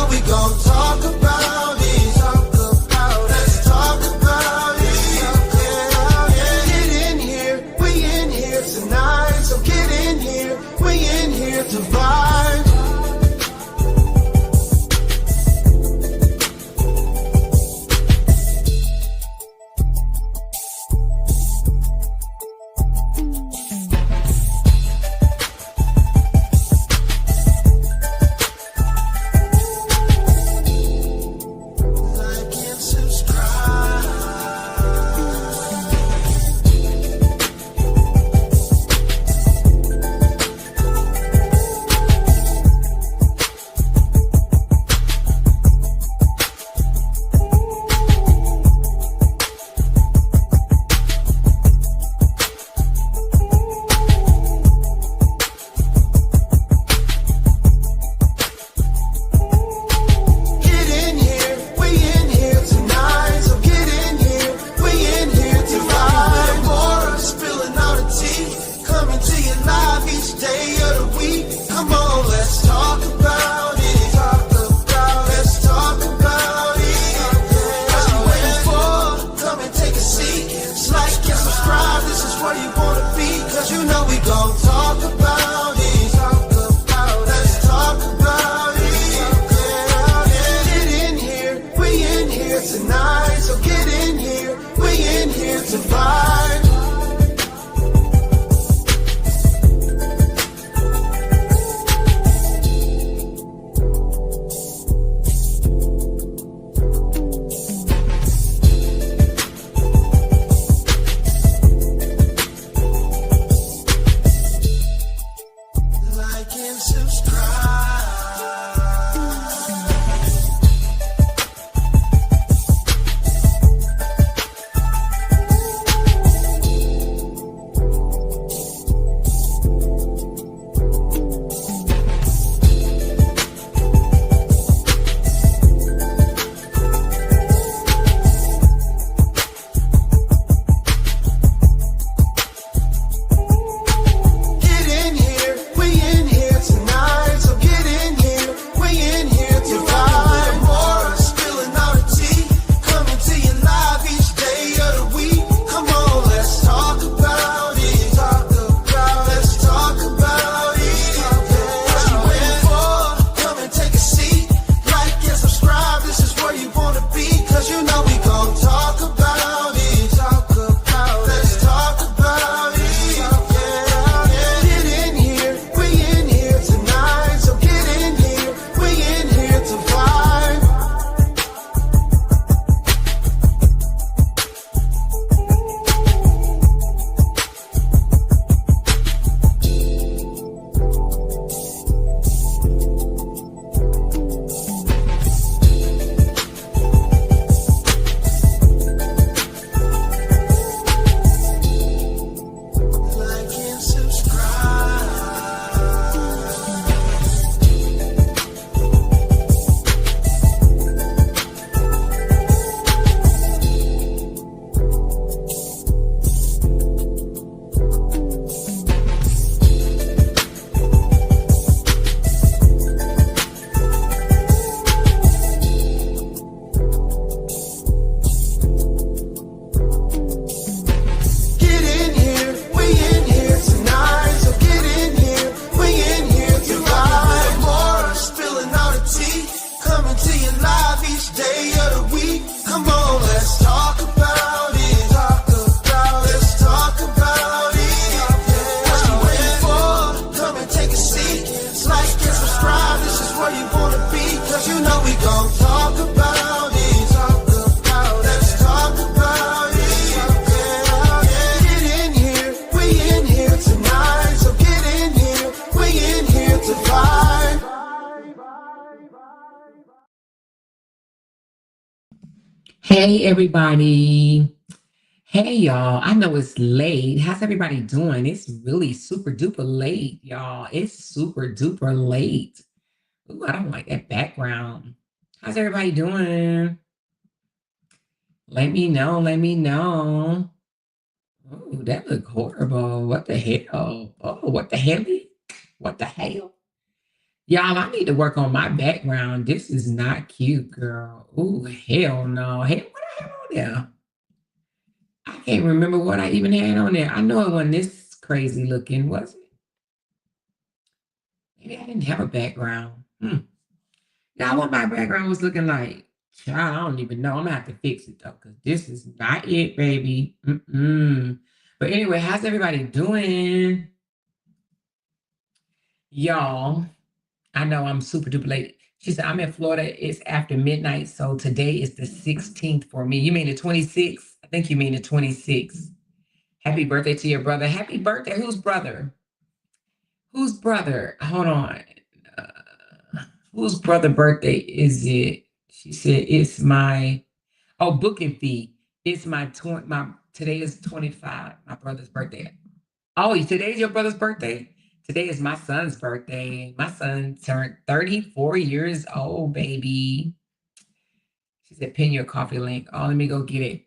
we gon' talk about it. Let's talk about it. Get in here, we in here tonight. So get in here, we in here to vibe. Hey, everybody. Hey, y'all. I know it's late. How's everybody doing? It's really super duper late, y'all. It's super duper late. Ooh, I don't like that background. How's everybody doing? Let me know. Let me know. Oh, that looked horrible. What the hell? Oh, what the hell? What the hell? Y'all, I need to work on my background. This is not cute, girl. Oh, hell no. Hey, what I have on there? I can't remember what I even had on there. I know it wasn't this crazy looking, was it? Maybe I didn't have a background. Yeah, what my background was looking like. Child, I don't even know. I'm gonna have to fix it though, because this is not it, baby. But anyway, how's everybody doing? Y'all, I know I'm super duper late. She said, I'm in Florida. It's after midnight. So today is the 16th for me. You mean the 26th? I think you mean the 26th. Happy birthday to your brother. Happy birthday. Whose brother? Whose brother? Hold on. Whose brother birthday is it? She said, it's my, oh, booking fee. It's today is 25, my brother's birthday. Oh, today's your brother's birthday? Today is my son's birthday. My son turned 34 years old, baby. She said, pin your coffee link. Oh, let me go get it.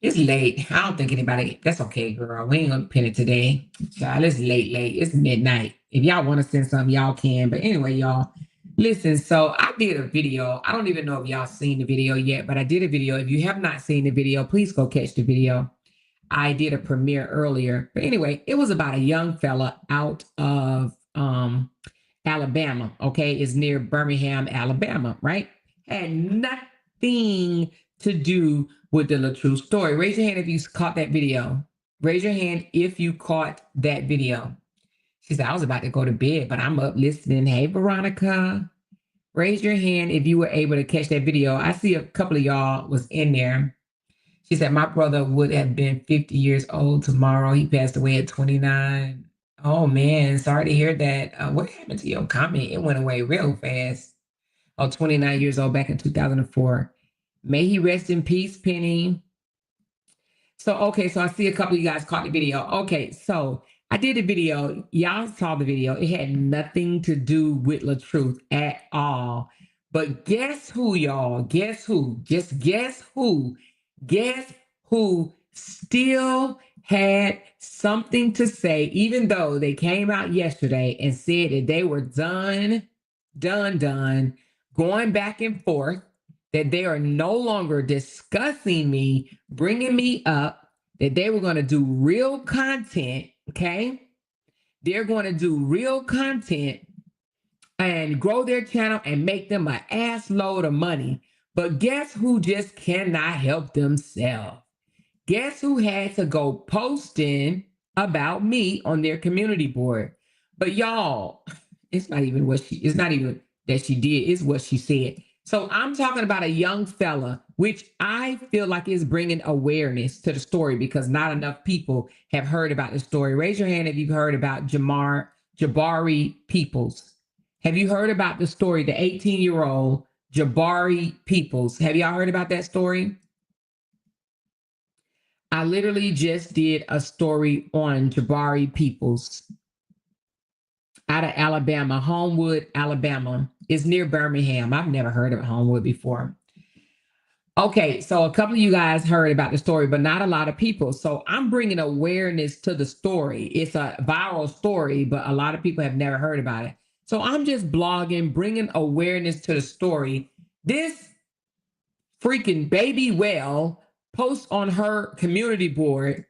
It's late. I don't think anybody, that's okay, girl. We ain't gonna pin it today. Child, it's late. It's midnight. If y'all want to send something, y'all can. But anyway, y'all, listen, so I did a video. I don't even know if y'all seen the video yet, but I did a video. If you have not seen the video, please go catch the video. I did a premiere earlier. But anyway, it was about a young fella out of Alabama. Okay, it's near Birmingham, Alabama, right? Had nothing to do with the LaTruth story. Raise your hand if you caught that video. Raise your hand if you caught that video. She said, I was about to go to bed, but I'm up listening. Hey, Veronica. Raise your hand if you were able to catch that video. I see a couple of y'all was in there. She said, my brother would have been 50 years old tomorrow. He passed away at 29. Oh, man. Sorry to hear that. What happened to your comment? It went away real fast. Oh, 29 years old back in 2004. May he rest in peace, Penny. So, okay, so I see a couple of you guys caught the video. Okay, so I did a video. Y'all saw the video. It had nothing to do with LaTruth at all. But guess who, y'all? Guess who? Just guess who? Guess who still had something to say, even though they came out yesterday and said that they were done, going back and forth, that they are no longer discussing me, bringing me up, that they were going to do real content, okay? They're going to do real content and grow their channel and make them an ass load of money. But guess who just cannot help themselves? Guess who had to go posting about me on their community board? But y'all, it's not even that she did, it's what she said. So I'm talking about a young fella, which I feel like is bringing awareness to the story because not enough people have heard about the story. Raise your hand if you've heard about Jabari Peoples. Have you heard about the story, the 18-year-old Jabari Peoples? Have y'all heard about that story? I literally just did a story on Jabari Peoples out of Alabama, Homewood, Alabama. It's near Birmingham. I've never heard of Homewood before. Okay, so a couple of you guys heard about the story, but not a lot of people. So I'm bringing awareness to the story. It's a viral story, but a lot of people have never heard about it. So I'm just blogging, bringing awareness to the story. This freaking baby whale posts on her community board,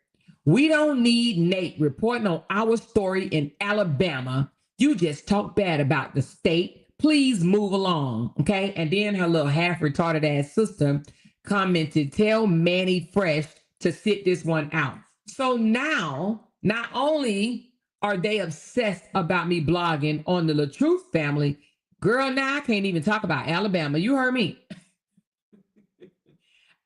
we don't need Nate reporting on our story in Alabama. You just talk bad about the state. Please move along, okay? And then her little half-retarded ass sister commented, tell Manny Fresh to sit this one out. So now, not only are they obsessed about me blogging on the LaTruth family, girl, now I can't even talk about Alabama. You heard me.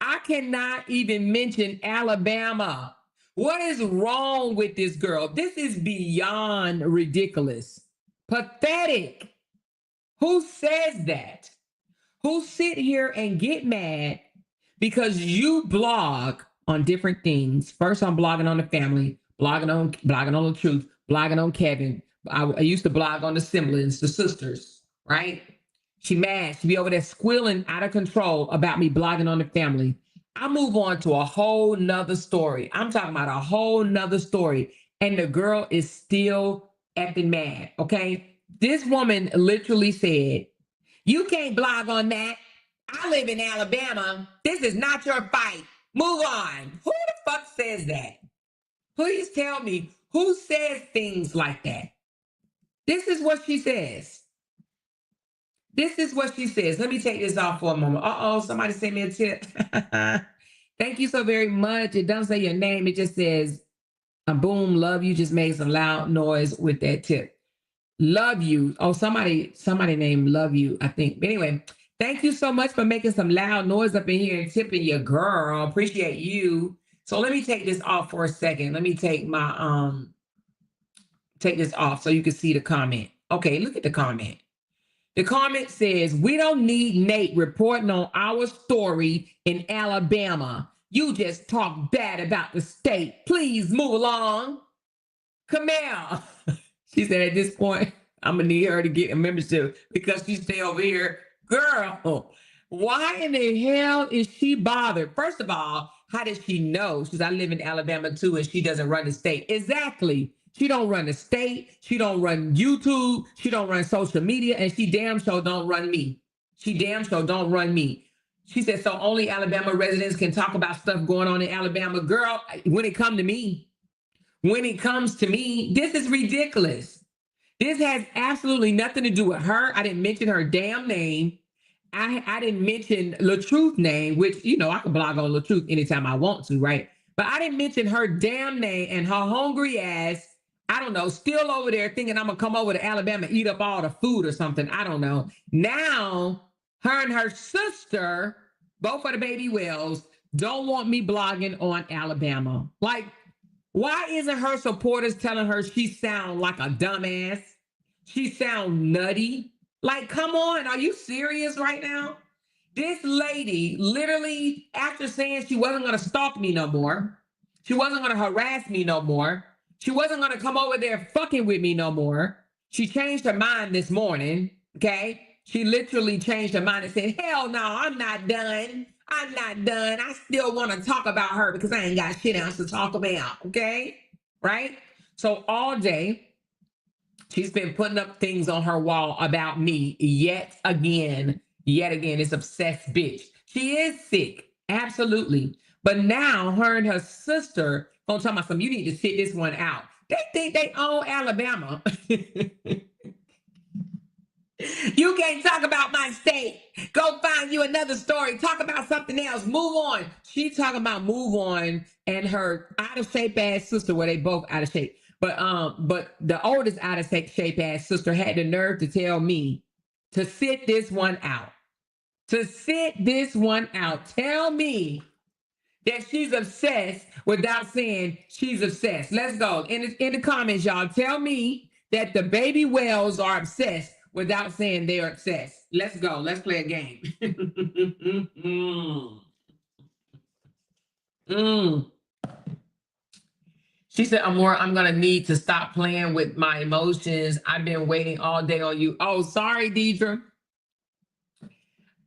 I cannot even mention Alabama. What is wrong with this girl? This is beyond ridiculous. Pathetic. Who says that? Who sit here and get mad because you blog on different things? First, I'm blogging on the family, blogging on the truth, blogging on Kevin. I used to blog on the siblings, the sisters, right? She mad. She be over there squealing out of control about me blogging on the family. I move on to a whole nother story. I'm talking about a whole nother story. And the girl is still effing mad, okay? This woman literally said, you can't blog on that. I live in Alabama. This is not your fight. Move on. Who the fuck says that? Please tell me who says things like that. This is what she says. This is what she says. Let me take this off for a moment. Uh-oh, somebody sent me a tip. Thank you so very much. It doesn't say your name. It just says, boom, love you. Just made some loud noise with that tip. Love you. Oh, somebody named Love You, I think. But anyway, thank you so much for making some loud noise up in here and tipping your girl. Appreciate you. So let me take this off for a second. Let me take my take this off so you can see the comment. Okay, look at the comment. The comment says, we don't need Nate reporting on our story in Alabama. You just talk bad about the state. Please move along. Camille. She said at this point, I'm going to need her to get a membership because she stay over here. Girl, why in the hell is she bothered? First of all, how does she know? She says, I live in Alabama too, and she doesn't run the state. Exactly. She don't run the state. She don't run YouTube. She don't run social media, and she damn sure don't run me. She damn sure don't run me. She said, so only Alabama residents can talk about stuff going on in Alabama. Girl, when it comes to me, this is ridiculous. This has absolutely nothing to do with her. I didn't mention her damn name. I didn't mention LaTruth name, which, you know, I can blog on LaTruth anytime I want to, right? But I didn't mention her damn name, and her hungry ass, I don't know, still over there thinking I'm going to come over to Alabama, eat up all the food or something. I don't know. Now, her and her sister, both of the baby whales, don't want me blogging on Alabama. Like, why isn't her supporters telling her she sound like a dumbass? She sound nutty. Like, come on, are you serious right now? This lady literally, after saying she wasn't going to stalk me no more, she wasn't going to harass me no more, she wasn't going to come over there fucking with me no more, she changed her mind this morning, okay? She literally changed her mind and said, hell no, I'm not done. I'm not done. I still want to talk about her because I ain't got shit else to talk about, okay? Right? So all day, she's been putting up things on her wall about me yet again, this obsessed bitch. She is sick, absolutely. But now her and her sister gonna talk about something. You need to sit this one out. They think they own Alabama. You can't talk about my state. Go find you another story. Talk about something else. Move on. She talking about move on, and her out of shape ass sister, well, they both out of shape. But the oldest out of shape ass sister had the nerve to tell me to sit this one out. To sit this one out. Tell me that she's obsessed without saying she's obsessed. Let's go. In the comments, y'all, tell me that the baby whales are obsessed without saying they're obsessed. Let's go. Let's play a game. She said, Amor, I'm going to need to stop playing with my emotions. I've been waiting all day on you. Oh, sorry, Deidre.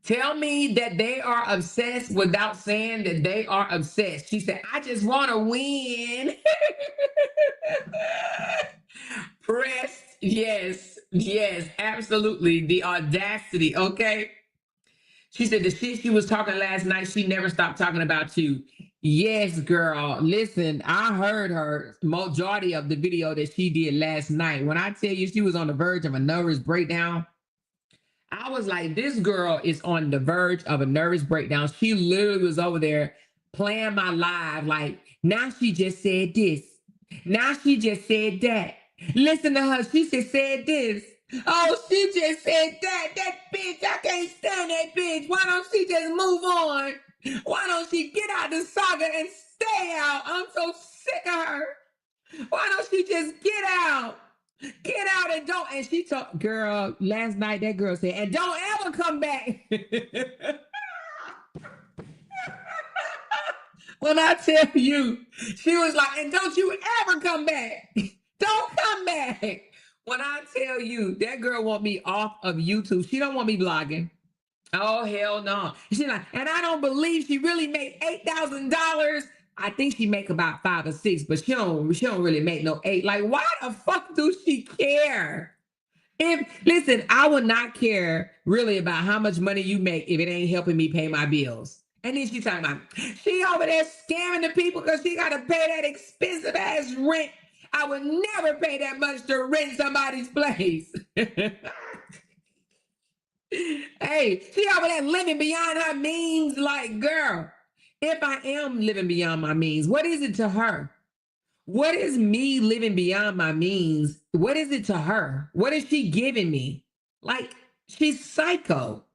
Tell me that they are obsessed without saying that they are obsessed. She said, I just want to win. Pressed. Yes, absolutely. The audacity, okay? She said the shit she was talking last night, she never stopped talking about you. Yes, girl. Listen, I heard her majority of the video that she did last night. When I tell you she was on the verge of a nervous breakdown, I was like, this girl is on the verge of a nervous breakdown. She literally was over there playing my live. Like, now she just said this. Now she just said that. Listen to her. She just said this. Oh, she just said that. That bitch, I can't stand that bitch. Why don't she just move on? Why don't she get out the saga and stay out? I'm so sick of her. Why don't she just get out? Get out and don't. And she told, girl, last night that girl said, and don't ever come back. When I tell you, she was like, and don't you ever come back. Don't come back. When I tell you, that girl want me off of YouTube. She don't want me blogging. Oh, hell no. She's like, and I don't believe she really made $8,000. I think she make about 5 or 6, but she don't really make no 8. Like, why the fuck do she care? Listen, I would not care really about how much money you make if it ain't helping me pay my bills. And then she talking about she over there scamming the people because she got to pay that expensive ass rent. I would never pay that much to rent somebody's place. Hey, she over there living beyond her means. Like, girl, if I am living beyond my means, what is it to her? What is me living beyond my means? What is it to her? What is she giving me? Like, she's psycho.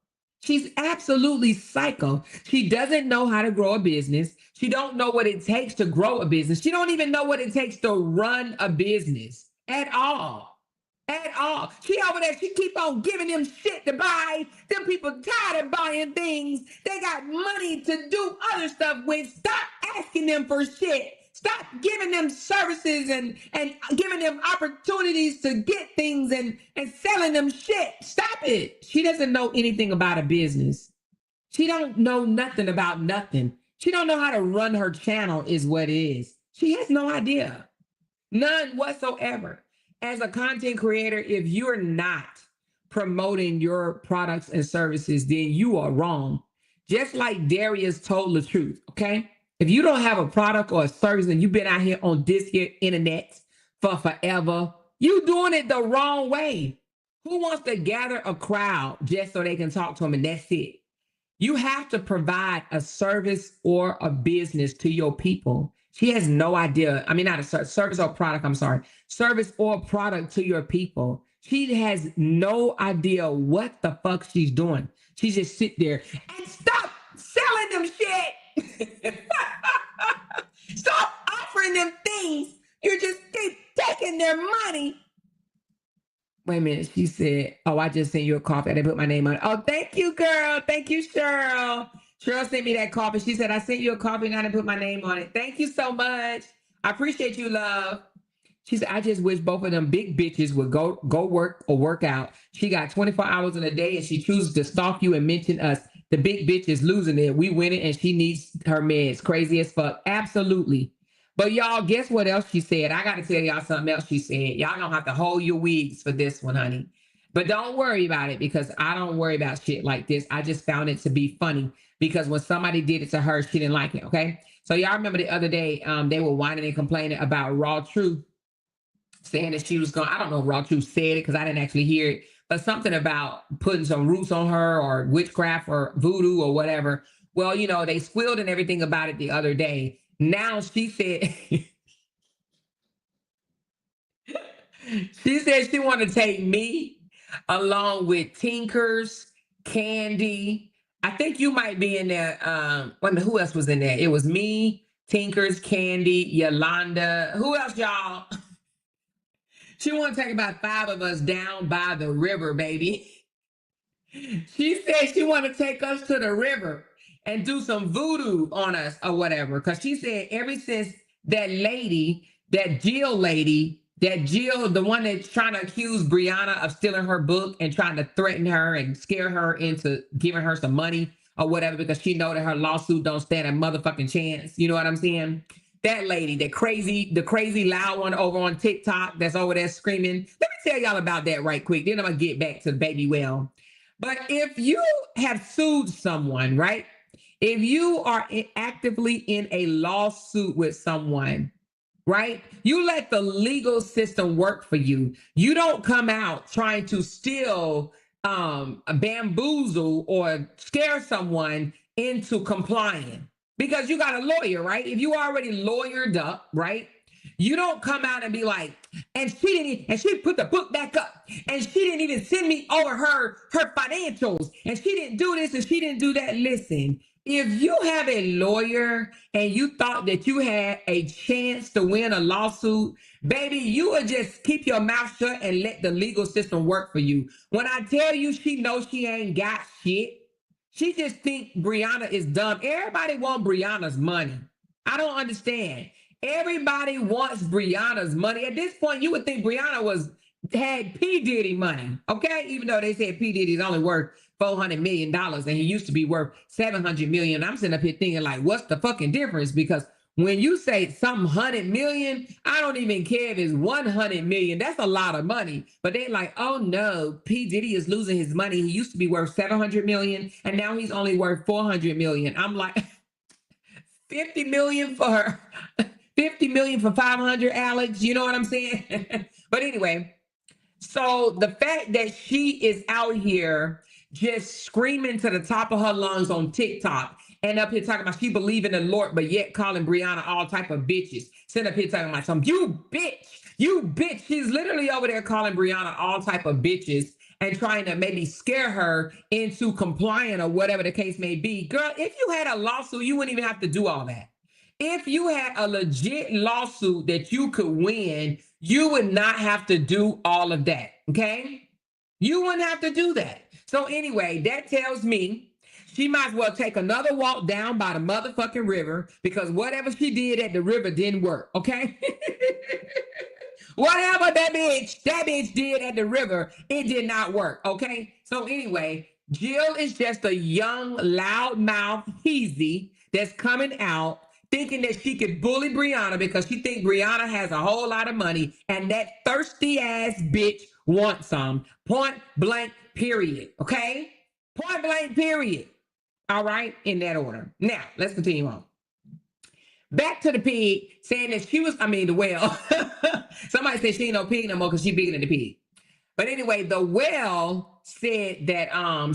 She's absolutely psycho. She doesn't know how to grow a business. She don't know what it takes to grow a business. She don't even know what it takes to run a business at all. At all. She over there, she keep on giving them shit to buy. Them people tired of buying things. They got money to do other stuff with. Stop asking them for shit. Stop giving them services and giving them opportunities to get things and selling them shit. Stop it. She doesn't know anything about a business. She don't know nothing about nothing. She don't know how to run her channel is what it is. She has no idea. None whatsoever. As a content creator, if you're not promoting your products and services, then you are wrong. Just like Darius told LaTruth, okay? If you don't have a product or a service and you've been out here on this here internet for forever, you doing it the wrong way. Who wants to gather a crowd just so they can talk to them and that's it? You have to provide a service or a business to your people. She has no idea. I mean, not a service or product, I'm sorry. Service or product to your people. She has no idea what the fuck she's doing. She just sit there and stop selling them shit. Stop offering them things. You just keep taking their money. Wait a minute. She said, oh, I just sent you a coffee. I didn't put my name on it. Oh, thank you, girl. Thank you, Cheryl. Cheryl sent me that coffee. She said, I sent you a coffee and I didn't put my name on it. Thank you so much. I appreciate you, love. She said, I just wish both of them big bitches would go work or work out. She got 24 hours in a day and she chooses to stalk you and mention us. The big bitch is losing it. We winning and she needs her meds. Crazy as fuck. Absolutely. But y'all, guess what else she said? I got to tell y'all something else she said. Y'all gonna have to hold your wigs for this one, honey. But don't worry about it because I don't worry about shit like this. I just found it to be funny because when somebody did it to her, she didn't like it, okay? So y'all remember the other day, they were whining and complaining about LaTruth, saying that she was going, I don't know if LaTruth said it because I didn't actually hear it, but something about putting some roots on her or witchcraft or voodoo or whatever. Well, you know, they squealed and everything about it the other day. Now she said, she said she want to take me along with Tinkers, Candy. I think you might be in there. Who else was in there? It was me, Tinkers, Candy, Yolanda. Who else, y'all? She want to take about 5 of us down by the river, baby. She said she want to take us to the river and do some voodoo on us or whatever. Because she said ever since that lady, that Jill lady, the one that's trying to accuse Brianna of stealing her book and trying to threaten her and scare her into giving her some money or whatever because she know that her lawsuit don't stand a motherfucking chance. You know what I'm saying? That lady, the crazy loud one over on TikTok that's over there screaming. Let me tell y'all about that right quick. Then I'm going to get back to the baby well. But if you have sued someone, right? If you are actively in a lawsuit with someone, right? You let the legal system work for you. You don't come out trying to steal, bamboozle or scare someone into complying because you got a lawyer, right? If you already lawyered up, right? You don't come out and be like, and she put the book back up and she didn't even send me over her financials and she didn't do this and she didn't do that. Listen, if you have a lawyer and you thought that you had a chance to win a lawsuit, baby, you would just keep your mouth shut and let the legal system work for you. When I tell you she knows she ain't got shit, she just think Brianna is dumb. Everybody want Brianna's money. I don't understand. Everybody wants Brianna's money. At this point, you would think Brianna had P. Diddy money, okay? Even though they said P. Diddy's only worth $400 million and he used to be worth $700 million. I'm sitting up here thinking like, what's the fucking difference? Because when you say some 100 million, I don't even care if it's 100 million. That's a lot of money. But they're like, oh no, P. Diddy is losing his money. He used to be worth 700 million and now he's only worth 400 million. I'm like, 50 million for 50 million for 500, Alex. You know what I'm saying? But anyway, so the fact that she is out here just screaming to the top of her lungs on TikTok and up here talking about she believe in the Lord, but yet calling Brianna all type of bitches. Sitting up here talking about some, you bitch. She's literally over there calling Brianna all type of bitches and trying to maybe scare her into complying or whatever the case may be. Girl, if you had a lawsuit, you wouldn't even have to do all that. If you had a legit lawsuit that you could win, you would not have to do all of that, okay? You wouldn't have to do that. So anyway, that tells me she might as well take another walk down by the motherfucking river because whatever she did at the river didn't work, okay? Whatever that bitch did at the river, it did not work, okay? So anyway, Jill is just a young, loudmouth heezy that's coming out thinking that she could bully Brianna because she thinks Brianna has a whole lot of money and that thirsty ass bitch wants some. Point blank, period, okay? Point blank, period. All right, in that order. Now, let's continue on. Back to the pig, saying that the whale. Somebody said she ain't no pig no more because she bigger than the pig. But anyway, the whale said that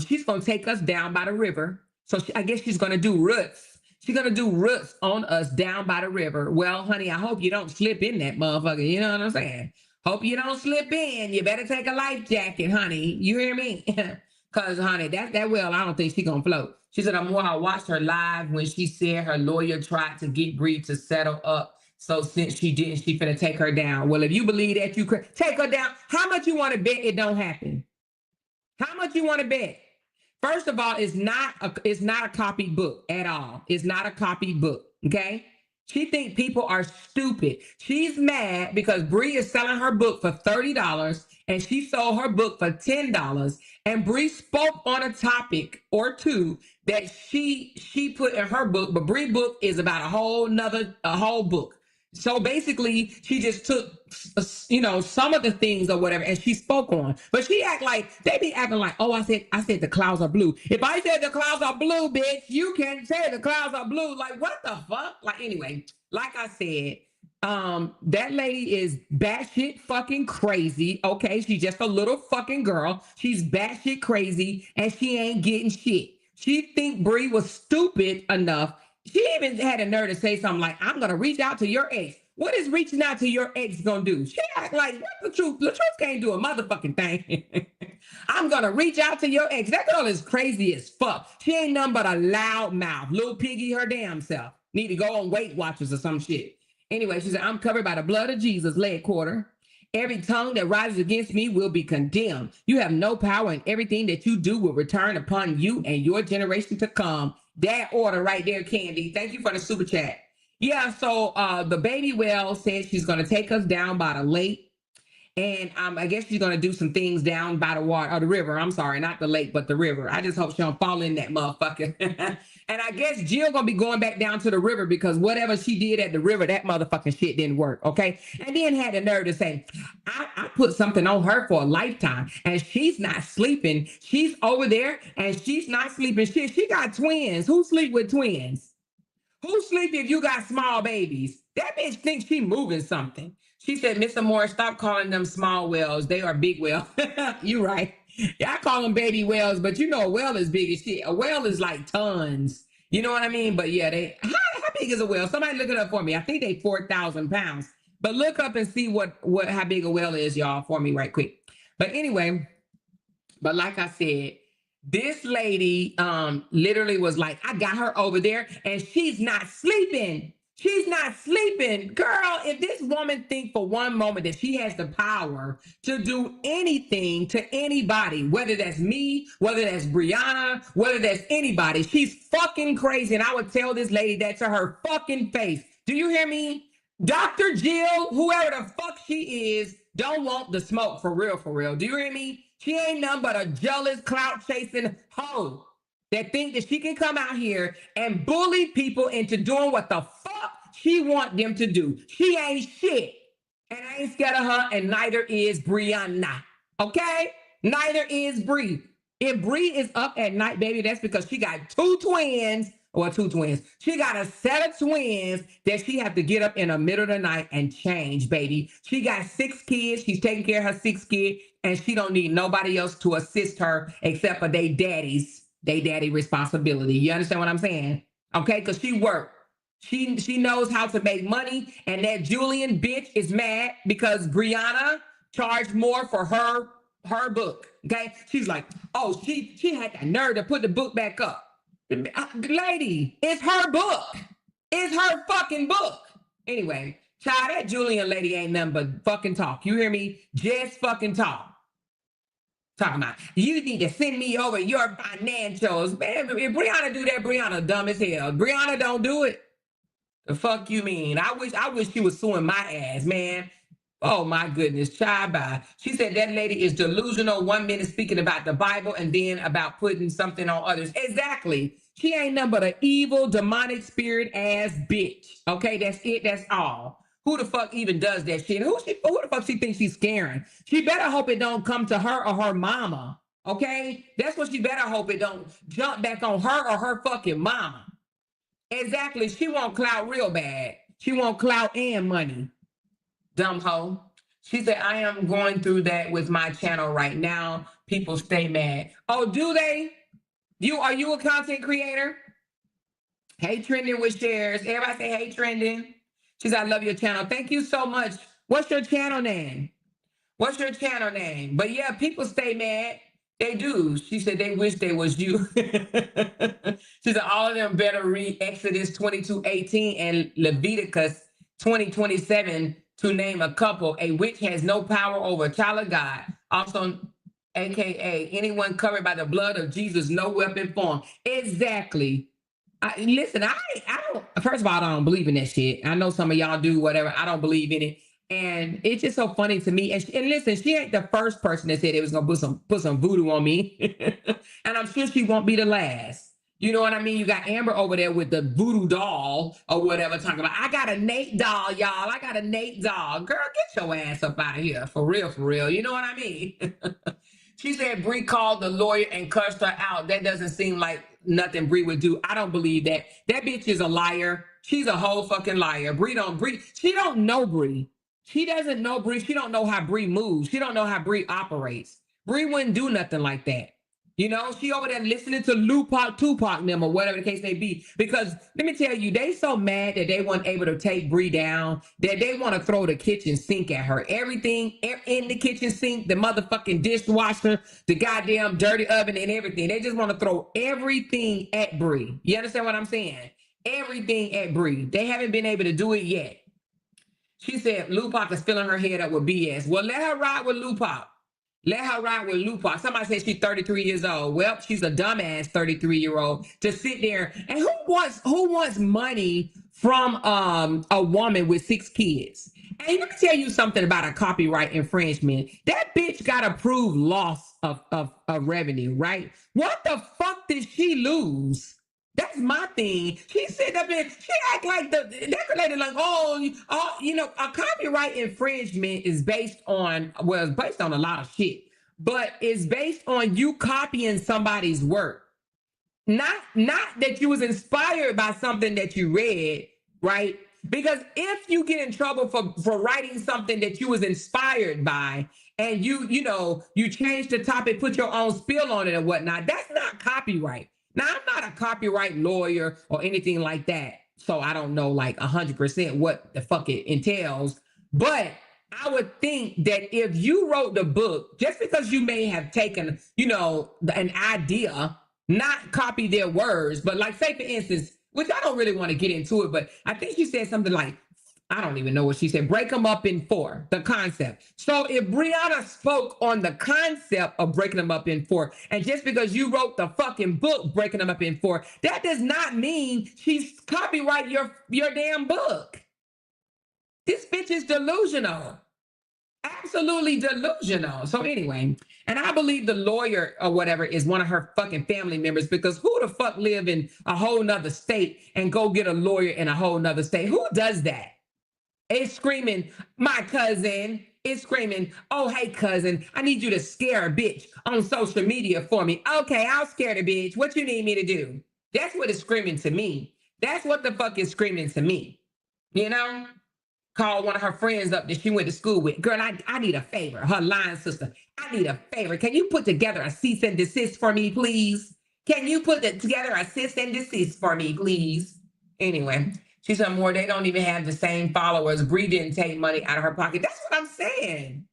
she's going to take us down by the river. So I guess she's going to do roots. She's going to do roots on us down by the river. Well, honey, I hope you don't slip in that motherfucker. You know what I'm saying? Hope you don't slip in. You better take a life jacket, honey. You hear me? Because, honey, that whale, I don't think she's going to float. She said, I watched her live when she said her lawyer tried to get Bree to settle up. So since she didn't, she finna take her down. Well, if you believe that, you could take her down. How much you want to bet it don't happen? How much you want to bet? First of all, it's not a copied book at all. It's not a copied book, okay? She thinks people are stupid. She's mad because Bree is selling her book for $30 and she sold her book for $10. And Bree spoke on a topic or two that she put in her book, but Bree book is about a whole book. So basically, she just took, some of the things or whatever, and she spoke on. But they be acting like, oh, I said the clouds are blue. If I said the clouds are blue, bitch, you can't say the clouds are blue. Like, what the fuck? Like, anyway, like I said, that lady is batshit fucking crazy. Okay, she's just a little fucking girl. She's batshit crazy, and she ain't getting shit. She think Bree was stupid enough. She even had a nerve to say something like, I'm going to reach out to your ex. What is reaching out to your ex going to do? She act like, what LaTruth? LaTruth can't do a motherfucking thing. I'm going to reach out to your ex. That girl is crazy as fuck. She ain't nothing but a loud mouth. Little piggy her damn self. Need to go on Weight Watchers or some shit. Anyway, she said, I'm covered by the blood of Jesus, leg quarter. Every tongue that rises against me will be condemned. You have no power, and everything that you do will return upon you and your generation to come. That order right there, Candy. Thank you for the super chat. Yeah, so the baby whale says she's going to take us down by the lake. And I guess she's going to do some things down by the water, or the river. I'm sorry, not the lake, but the river. I just hope she don't fall in that motherfucker. And I guess Jill going to be going back down to the river because whatever she did at the river, that motherfucking shit didn't work, okay? And then had the nerve to say, I put something on her for a lifetime, and she's not sleeping. She's over there, and she's not sleeping. She got twins. Who sleep with twins? Who sleep if you got small babies? That bitch thinks she moving something. She said, Mr. Moore, stop calling them small whales. They are big whales. You right. Yeah, I call them baby whales, but you know a whale is big as shit. A whale is like tons. You know what I mean? But yeah, how big is a whale? Somebody look it up for me. I think they 4,000 pounds. But look up and see how big a whale is, y'all, for me right quick. But anyway, but like I said, this lady literally was like, I got her over there and she's not sleeping. She's not sleeping. Girl, if this woman think for one moment that she has the power to do anything to anybody, whether that's me, whether that's Brianna, whether that's anybody, she's fucking crazy. And I would tell this lady that to her fucking face. Do you hear me? Dr. Jill, whoever the fuck she is, don't want the smoke for real, for real. Do you hear me? She ain't nothing but a jealous, clout-chasing hoe that think that she can come out here and bully people into doing what the fuck she want them to do. She ain't shit. And I ain't scared of her, and neither is Brianna. Okay? Neither is Bree. If Bree is up at night, baby, that's because she got two twins. She got a set of twins that she have to get up in the middle of the night and change, baby. She got 6 kids. She's taking care of her 6 kids, and she don't need nobody else to assist her except for they daddy responsibility. You understand what I'm saying? Okay, because she worked. She knows how to make money, and that Julian bitch is mad because Brianna charged more for her book. Okay, she's like, oh, she had the nerve to put the book back up. Lady, it's her book. It's her fucking book. Anyway, child, that Julian lady ain't nothing but fucking talk. You hear me? Just fucking talk. Talking about, you need to send me over your financials. Man, if Brianna do that, Brianna dumb as hell. Brianna don't do it. The fuck you mean? I wish she was suing my ass, man. Oh my goodness, child, bye. She said that lady is delusional. 1 minute speaking about the Bible and then about putting something on others. Exactly. She ain't nothing but an evil, demonic spirit ass bitch. Okay, that's it. That's all. Who the fuck even does that shit? Who the fuck she thinks she's scaring? She better hope it don't come to her or her mama. Okay, that's what she better hope it don't jump back on her or her fucking mama. Exactly. She want clout real bad. She want clout and money. Dumb hoe. She said, I am going through that with my channel right now. People stay mad. Oh, do they? Are you a content creator? Hey, Trending with shares. Everybody say, hey, Trending. She said, I love your channel. Thank you so much. What's your channel name? What's your channel name? But yeah, people stay mad. They do. She said they wish they was you. She said all of them better read Exodus 22:18 and Leviticus 20:27 to name a couple. A witch has no power over a child of God. Also, AKA anyone covered by the blood of Jesus, no weapon formed. Exactly. Listen, I don't, first of all, I don't believe in that shit. I know some of y'all do, whatever. I don't believe in it. And it's just so funny to me. And listen, she ain't the first person that said it was gonna put some voodoo on me. And I'm sure she won't be the last. You know what I mean? You got Amber over there with the voodoo doll or whatever, talking about, I got a Nate doll, y'all. I got a Nate doll. Girl, get your ass up out of here. For real, for real. You know what I mean? She said Bree called the lawyer and cussed her out. That doesn't seem like nothing Bree would do. I don't believe that. That bitch is a liar. She's a whole fucking liar. She don't know Bree. She doesn't know Bree. She don't know how Bree moves. She don't know how Bree operates. Bree wouldn't do nothing like that. You know, she over there listening to Tupac them or whatever the case may be. Because let me tell you, they so mad that they weren't able to take Bree down that they want to throw the kitchen sink at her. Everything in the kitchen sink, the motherfucking dishwasher, the goddamn dirty oven and everything. They just want to throw everything at Bree. You understand what I'm saying? Everything at Bree. They haven't been able to do it yet. She said Lupac is filling her head up with BS. Well, let her ride with Lupac. Let her ride with Lupac. Somebody said she's 33 years old. Well, she's a dumbass 33-year-old to sit there. And who wants money from a woman with 6 kids? And let me tell you something about a copyright infringement. That bitch got to prove loss of revenue, right? What the fuck did she lose? That's my thing. She sit up there, she act like that lady like, you know, a copyright infringement is based on, well, it's based on a lot of shit, but it's based on you copying somebody's work. Not that you was inspired by something that you read, right? Because if you get in trouble for writing something that you was inspired by, and you change the topic, put your own spill on it and whatnot, that's not copyright. Now, I'm not a copyright lawyer or anything like that, so I don't know like 100% what the fuck it entails. But I would think that if you wrote the book, just because you may have taken, an idea, not copy their words, but like say for instance, which I don't really want to get into it, but I think she said something like, I don't even know what she said. Break them up in 4, the concept. So if Brianna spoke on the concept of breaking them up in 4, and just because you wrote the fucking book breaking them up in 4, that does not mean she's copyright your damn book. This bitch is delusional. Absolutely delusional. So anyway, And I believe the lawyer or whatever is one of her fucking family members, because who the fuck live in a whole nother state and go get a lawyer in a whole nother state? Who does that? It's screaming, my cousin. It's screaming, oh, hey, cousin, I need you to scare a bitch on social media for me. Okay, I'll scare the bitch. What you need me to do? That's what it's screaming to me. That's what the fuck is screaming to me. You know? Called one of her friends up that she went to school with. Girl, I need a favor. Her line sister, I need a favor. Can you put together a cease and desist for me, please? Can you put together a cease and desist for me, please? Anyway, she said more, they don't even have the same followers. Bree didn't take money out of her pocket. That's what I'm saying.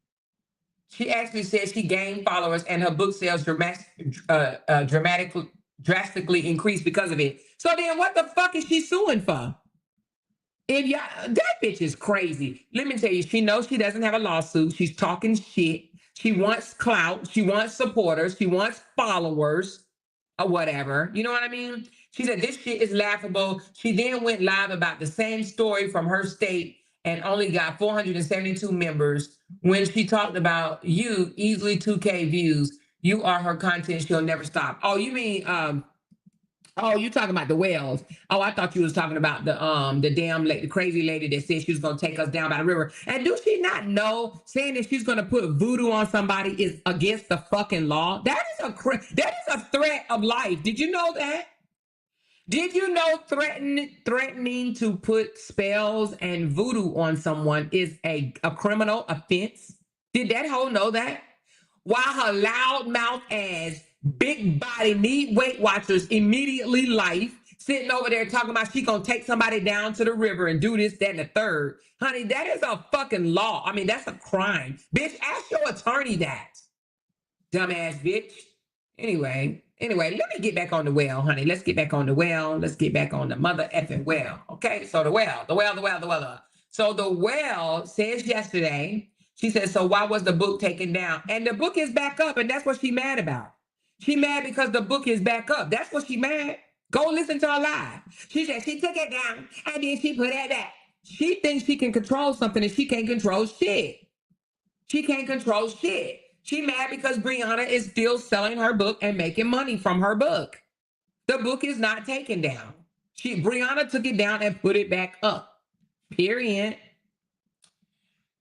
She actually said she gained followers and her book sales drastically increased because of it. So then what the fuck is she suing for? If y'all, that bitch is crazy. Let me tell you, she knows she doesn't have a lawsuit. She's talking shit. She wants clout. She wants supporters. She wants followers or whatever. You know what I mean? She said, this shit is laughable. She then went live about the same story from her state and only got 472 members when she talked about you, easily 2K views. You are her content. She'll never stop. Oh, you mean, oh, you talking about the whales? Oh, I thought you was talking about the damn the crazy lady that said she was gonna take us down by the river. And do she not know saying that she's gonna put voodoo on somebody is against the fucking law? That is a threat of life. Did you know that? Did you know threatening to put spells and voodoo on someone is a criminal offense? Did that hoe know that? While her loudmouth ass, big body, need Weight Watchers immediately life, sitting over there talking about she gonna take somebody down to the river and do this, that, and the third. Honey, that is a fucking law. I mean, that's a crime. Bitch, ask your attorney that. Dumbass bitch. Anyway, let me get back on the well, honey. Let's get back on the well. Let's get back on the mother effing well. Okay, so the well. So the well says yesterday, she said, so why was the book taken down? And the book is back up, and that's what she mad about. She mad because the book is back up. That's what she mad. Go listen to her live. She said she took it down, and then she put it back. She thinks she can control something, and she can't control shit. She can't control shit. She mad because Brianna is still selling her book and making money from her book. The book is not taken down. Brianna took it down and put it back up. Period.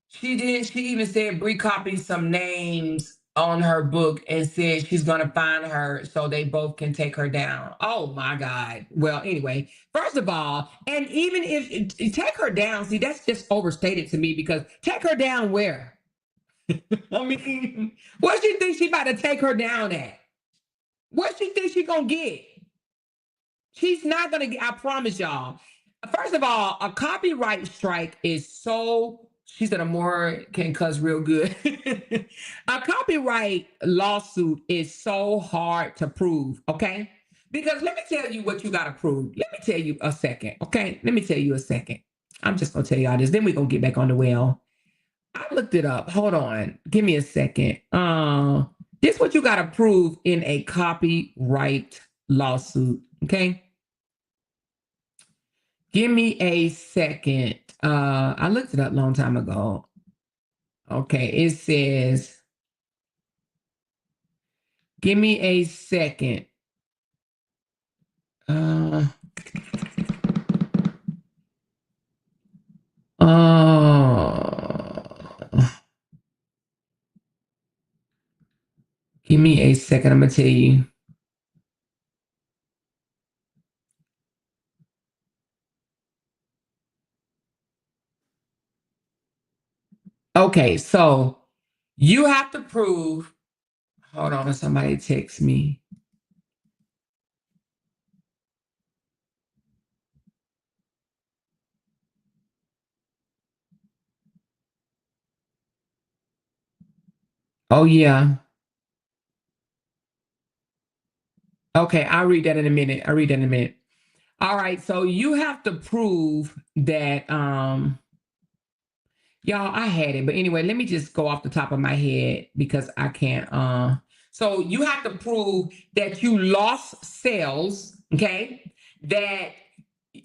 She even said Brie copied some names on her book and said she's going to find her so they both can take her down. Oh my God. Well, anyway, first of all, and even if take her down, see, that's just overstated to me, because take her down where? I mean, what she think she about to take her down at? What she think she gonna get? She's not gonna get, I promise y'all. First of all, a copyright strike is so, she said Amora can cuss real good. A copyright lawsuit is so hard to prove, okay? Because let me tell you what you gotta prove. Let me tell you a second, okay? Let me tell you a second. I'm just gonna tell y'all this, then we're gonna get back on the well. I looked it up. Hold on. Give me a second. This is what you got to prove in a copyright lawsuit. Okay. Give me a second. I looked it up a long time ago. Okay. It says, give me a second. Give me a second. I'm going to tell you. Okay. So you have to prove. Hold on. Somebody text me. Oh, yeah. Okay, I'll read that in a minute. All right, so you have to prove that, y'all, I had it, but anyway, let me just go off the top of my head because I can't. So you have to prove that you lost sales, okay? That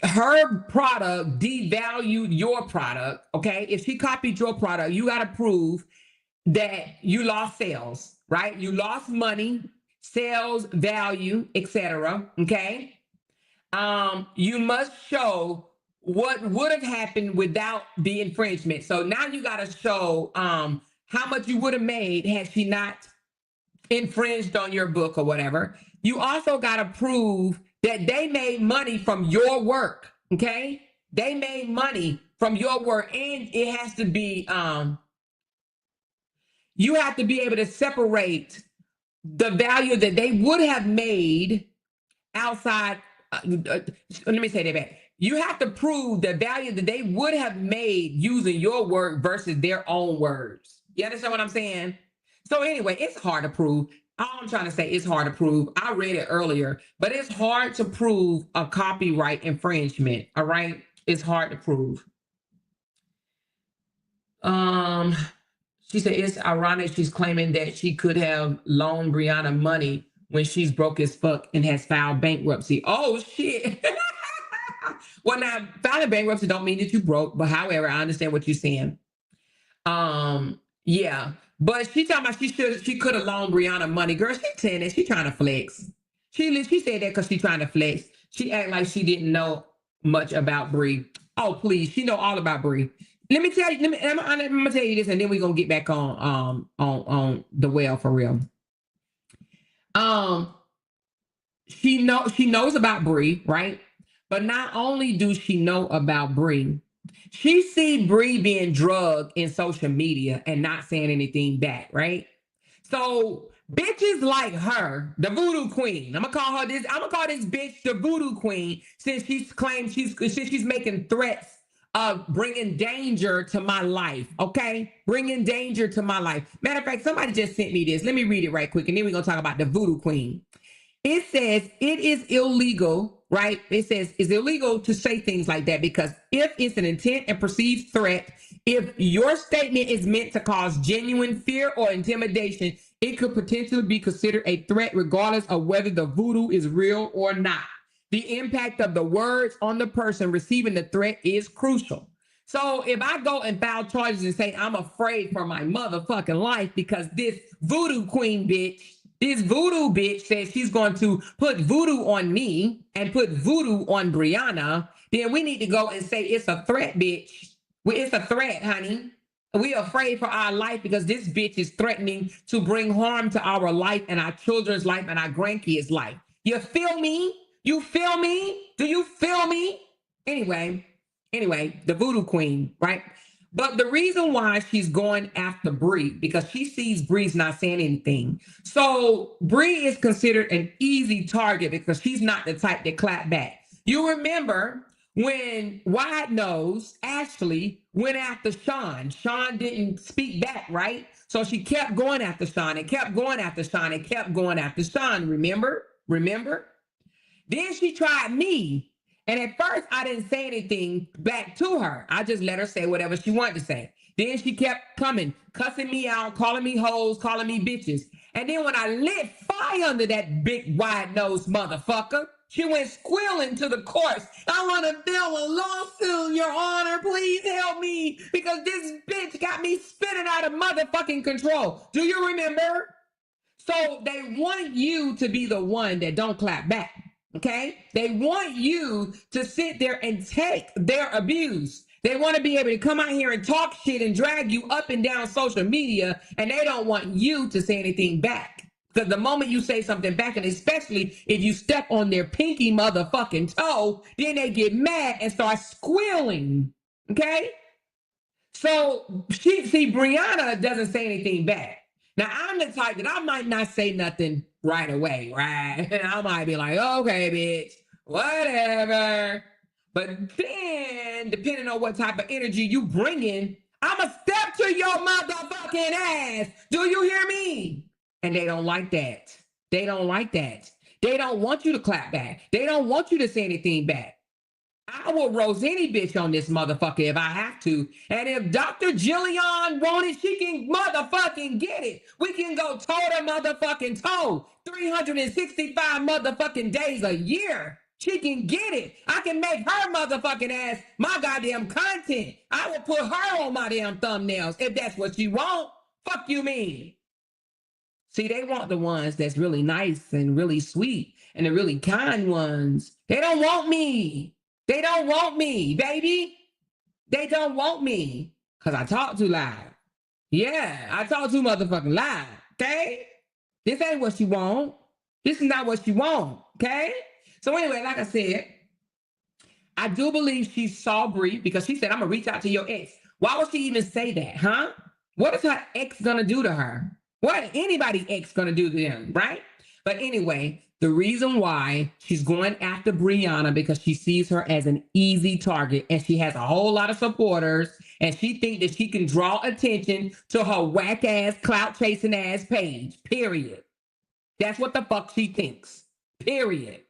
her product devalued your product, okay? If she copied your product, you got to prove that you lost sales. right? You lost money, sales value, etc. Okay. You must show what would have happened without the infringement. So now you got to show how much you would have made had she not infringed on your book or whatever. You also got to prove that they made money from your work. Okay. They made money from your work, and it has to be, you have to be able to separate the value that they would have made outside. Let me say that back. You have to prove the value that they would have made using your word versus their own words. You understand what I'm saying? So anyway, it's hard to prove. All I'm trying to say, it's hard to prove. I read it earlier, but it's hard to prove a copyright infringement. All right, it's hard to prove. She said it's ironic she's claiming that she could have loaned Brianna money when she's broke as fuck and has filed bankruptcy. Oh shit. Well, now filing bankruptcy don't mean that you broke, but however, I understand what you're saying. Yeah. But she talking about she could have loaned Brianna money. Girl, she saying that she trying to flex. She said that because she trying to flex. She act like she didn't know much about Bree. Oh, please, she know all about Bree. Let me tell you, I'm gonna tell you this, and then we're gonna get back on the well for real. She knows about Bree, right? But not only do she know about Bree, she see Bree being drugged in social media and not saying anything back, right? So bitches like her, the voodoo queen. I'm gonna call this bitch the voodoo queen since she's claimed she's making threats of bringing danger to my life. Okay, bringing danger to my life. Matter of fact, somebody just sent me this. Let me read it right quick, and then we're gonna talk about the voodoo queen. It says it is illegal, right? It says it's illegal to say things like that because if it's an intent and perceived threat, if your statement is meant to cause genuine fear or intimidation, it could potentially be considered a threat regardless of whether the voodoo is real or not. The impact of the words on the person receiving the threat is crucial. So if I go and file charges and say I'm afraid for my motherfucking life because this voodoo queen bitch, this voodoo bitch says she's going to put voodoo on me and put voodoo on Brianna, then we need to go and say it's a threat, bitch. It's a threat, honey. We're afraid for our life because this bitch is threatening to bring harm to our life and our children's life and our grandkids' life. You feel me? You feel me? Do you feel me? Anyway, the voodoo queen, right? But the reason why she's going after Bree, because she sees Bree's not saying anything. So Bree is considered an easy target because she's not the type that clap back. You remember when Wide Nose Ashley went after Sean. Sean didn't speak back, right? So she kept going after Sean and kept going after Sean and kept going after Sean. Remember? Then she tried me. And at first, I didn't say anything back to her. I just let her say whatever she wanted to say. Then she kept coming, cussing me out, calling me hoes, calling me bitches. And then when I lit fire under that big wide-nosed motherfucker, she went squealing to the courts. I want to file a lawsuit, Your Honor. Please help me because this bitch got me spinning out of motherfucking control. Do you remember? So they want you to be the one that don't clap back. Okay, they want you to sit there and take their abuse. They want to be able to come out here and talk shit and drag you up and down social media, and they don't want you to say anything back. Because the moment you say something back, and especially if you step on their pinky motherfucking toe, then they get mad and start squealing. Okay, so Brianna doesn't say anything back. Now, I'm the type that I might not say nothing right away, right? And I might be like, okay, bitch, whatever. But then, depending on what type of energy you bring in, I'ma step to your motherfucking ass. Do you hear me? And they don't like that. They don't like that. They don't want you to clap back. They don't want you to say anything back. I will roast any bitch on this motherfucker if I have to. And if Dr. Jillian want it, she can motherfucking get it. We can go toe to motherfucking toe. 365 motherfucking days a year. She can get it. I can make her motherfucking ass my goddamn content. I will put her on my damn thumbnails if that's what you want. Fuck you mean. See, they want the ones that's really nice and really sweet and the really kind ones. They don't want me. They don't want me, baby. They don't want me because I talk too loud. Yeah, I talk too motherfucking loud. Okay? This ain't what she want. This is not what she want. Okay? So anyway, like I said, I do believe she saw Bree because she said, I'm gonna reach out to your ex. Why would she even say that, huh? What is her ex gonna do to her? What anybody ex gonna do to them, right? But anyway, the reason why she's going after Brianna because she sees her as an easy target and she has a whole lot of supporters and she thinks that she can draw attention to her whack ass, clout chasing ass page. Period. That's what the fuck she thinks. Period.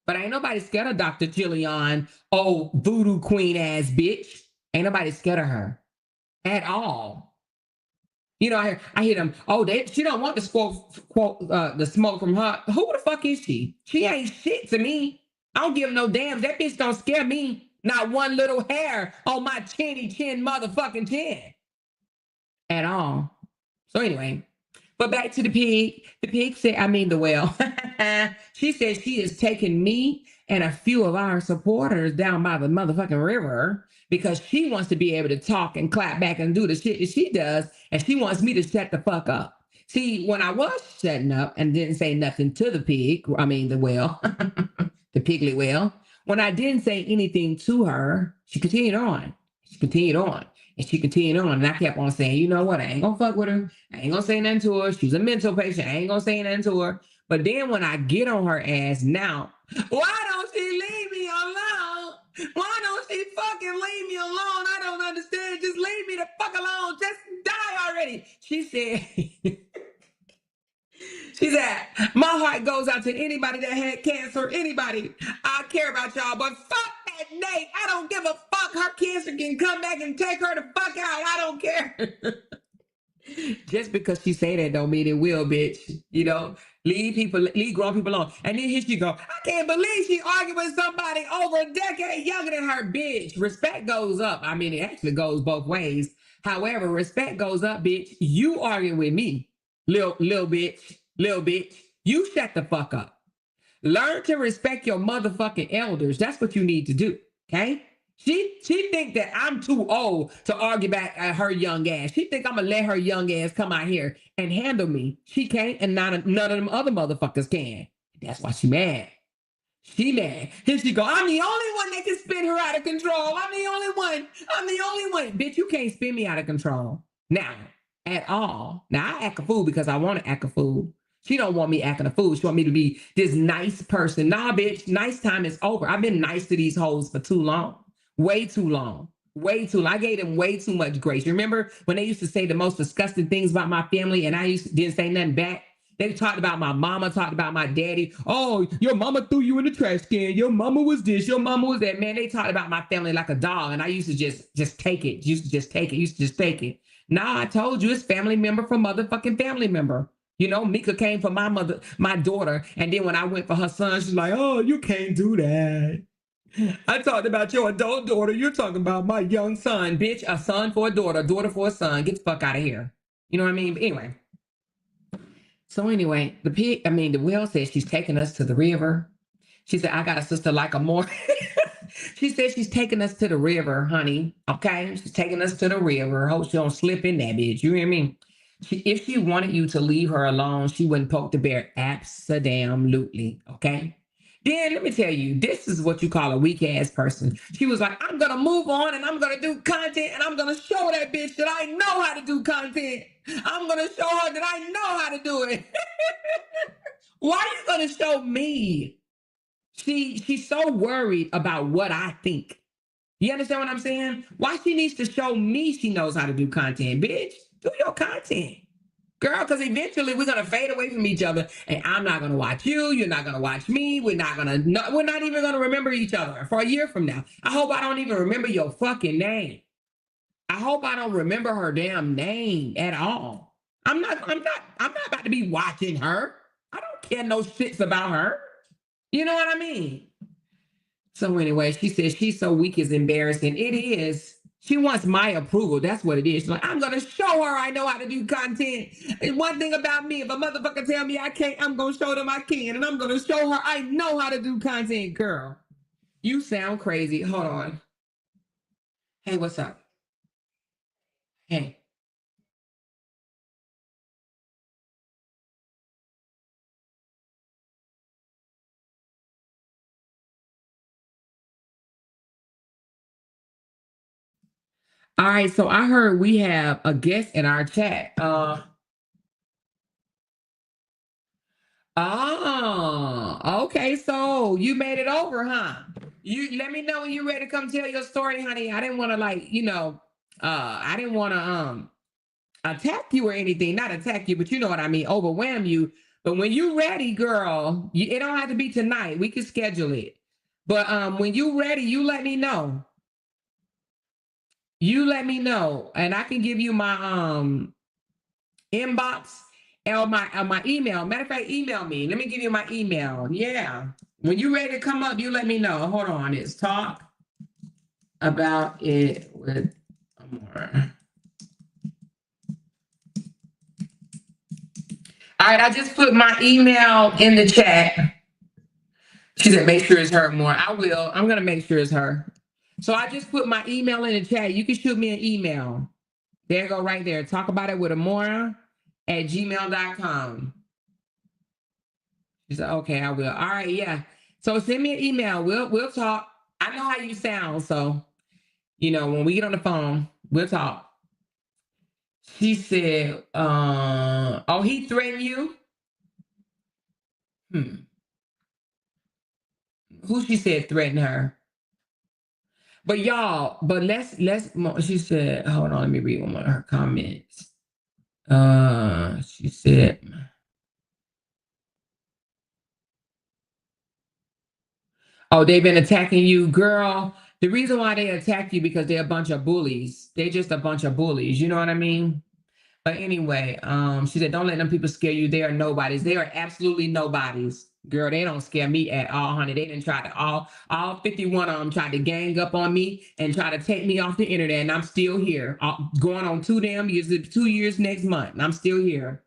But ain't nobody scared of Dr. Jillian, oh, voodoo queen ass bitch. Ain't nobody scared of her at all. You know, I hear them, oh, she don't want the smoke from her. Who the fuck is she? She ain't shit to me. I don't give no damn. That bitch don't scare me. Not one little hair on my chinny chin motherfucking chin. At all. So anyway, but back to the pig. The pig said, I mean the whale. She said she is taking me and a few of our supporters down by the motherfucking river because she wants to be able to talk and clap back and do the shit that she does, and she wants me to shut the fuck up. See, when I was shutting up and didn't say nothing to the pig, I mean the whale, the piglet whale, when I didn't say anything to her, she continued on. She continued on. And she continued on, and I kept on saying, you know what, I ain't gonna fuck with her. I ain't gonna say nothing to her. She's a mental patient. I ain't gonna say nothing to her. But then when I get on her ass now, why don't she leave me alone? Why don't she fucking leave me alone? I don't understand. Just leave me the fuck alone. Just die already. She said, she said, my heart goes out to anybody that had cancer, anybody. I care about y'all, but fuck that Nate. I don't give a fuck. Her cancer can come back and take her the fuck out. I don't care. Just because she say that don't mean it will, bitch. You know, leave grown people alone. And then here she go, I can't believe she argued with somebody over a decade younger than her, bitch. Respect goes up. I mean, it actually goes both ways. However, respect goes up, bitch. You arguing with me, little bitch. Little bitch, you shut the fuck up. Learn to respect your motherfucking elders. That's what you need to do, okay? She think that I'm too old to argue back at her young ass. She think I'm gonna let her young ass come out here and handle me. She can't, and none of them other motherfuckers can. That's why she mad. She mad. Here she go, I'm the only one that can spin her out of control. I'm the only one. I'm the only one. Bitch, you can't spin me out of control. Now, at all. Now, I act a fool because I want to act a fool. She don't want me acting a fool. She want me to be this nice person. Nah, bitch, nice time is over. I've been nice to these hoes for too long. Way too long. Way too long. I gave them way too much grace. You remember when they used to say the most disgusting things about my family and I didn't say nothing back? They talked about my mama, talked about my daddy. Oh, your mama threw you in the trash can. Your mama was this, your mama was that. Man, they talked about my family like a dog. And I used to just take it. Used to just take it. Now I told you it's family member for motherfucking family member. You know, Mika came for my daughter. And then when I went for her son, she's like, oh, you can't do that. I talked about your adult daughter. You're talking about my young son. Bitch, a son for a daughter for a son. Get the fuck out of here. You know what I mean? But anyway. So anyway, the whale says she's taking us to the river. She said, I got a sister like a more. She said she's taking us to the river, honey. Okay? She's taking us to the river. Hope she don't slip in that bitch. You hear me? If she wanted you to leave her alone, she wouldn't poke the bear. Absolutely. Okay? Then let me tell you, this is what you call a weak ass person. She was like, I'm going to move on and I'm going to do content and I'm going to show that bitch that I know how to do content. I'm going to show her that I know how to do it. Why are you going to show me? She's so worried about what I think. You understand what I'm saying? Why she needs to show me she knows how to do content, bitch? Do your content. Girl, because eventually we're going to fade away from each other and I'm not going to watch you. You're not going to watch me. We're not even going to remember each other for a year from now. I hope I don't even remember your fucking name. I hope I don't remember her damn name at all. I'm not about to be watching her. I don't care no shits about her. You know what I mean? So anyway, she says she's so weak is embarrassing. It is. She wants my approval. That's what it is. She's like, I'm gonna show her I know how to do content. And one thing about me, if a motherfucker tell me I can't, I'm gonna show them I can, and I'm gonna show her I know how to do content, girl. You sound crazy. Hold on. Hey, what's up? Hey. All right, so I heard we have a guest in our chat. Okay, so you made it over, huh? You let me know when you're ready to come tell your story, honey. I didn't want to I didn't want to attack you or anything. Not attack you, but you know what I mean, overwhelm you. But when you ready, girl, it don't have to be tonight. We can schedule it. But when you ready, you let me know. You let me know, and I can give you my inbox or my email. Matter of fact, email me. Let me give you my email. Yeah. When you ready to come up, you let me know. Hold on. It's talk about it with Amor. All right, I just put my email in the chat. She said, make sure it's her more. I will. I'm gonna make sure it's her. So I just put my email in the chat. You can shoot me an email. There you go, right there. Talk about it with Amora at gmail.com. She said, okay, I will. All right, yeah. So send me an email. We'll talk. I know how you sound, so when we get on the phone, we'll talk. She said, oh, he threatened you? Who she said threatened her? But y'all, she said, hold on, let me read one of her comments. She said, oh, they've been attacking you, girl. The reason why they attack you because they're a bunch of bullies. They're just a bunch of bullies. You know what I mean? But anyway, she said, don't let them people scare you. They are nobodies. They are absolutely nobodies. Girl, they don't scare me at all, honey. They didn't try to all 51 of them tried to gang up on me and try to take me off the internet, and I'm still here. Going on 2 damn years, 2 years next month, and I'm still here.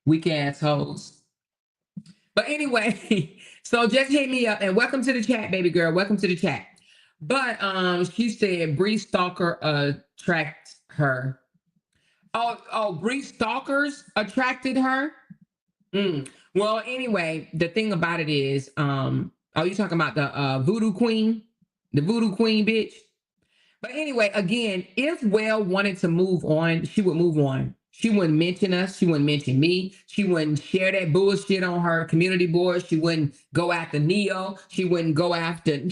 Weak assholes. But anyway, so just hit me up and welcome to the chat, baby girl. Welcome to the chat. But she said Bree Stalker attract her. Oh, Bree Stalkers attracted her. Well, anyway, the thing about it is, you talking about the voodoo queen, the voodoo queen bitch? But anyway, again, if Well wanted to move on, she would move on. She wouldn't mention us. She wouldn't mention me. She wouldn't share that bullshit on her community board. She wouldn't go after Neo. She wouldn't go after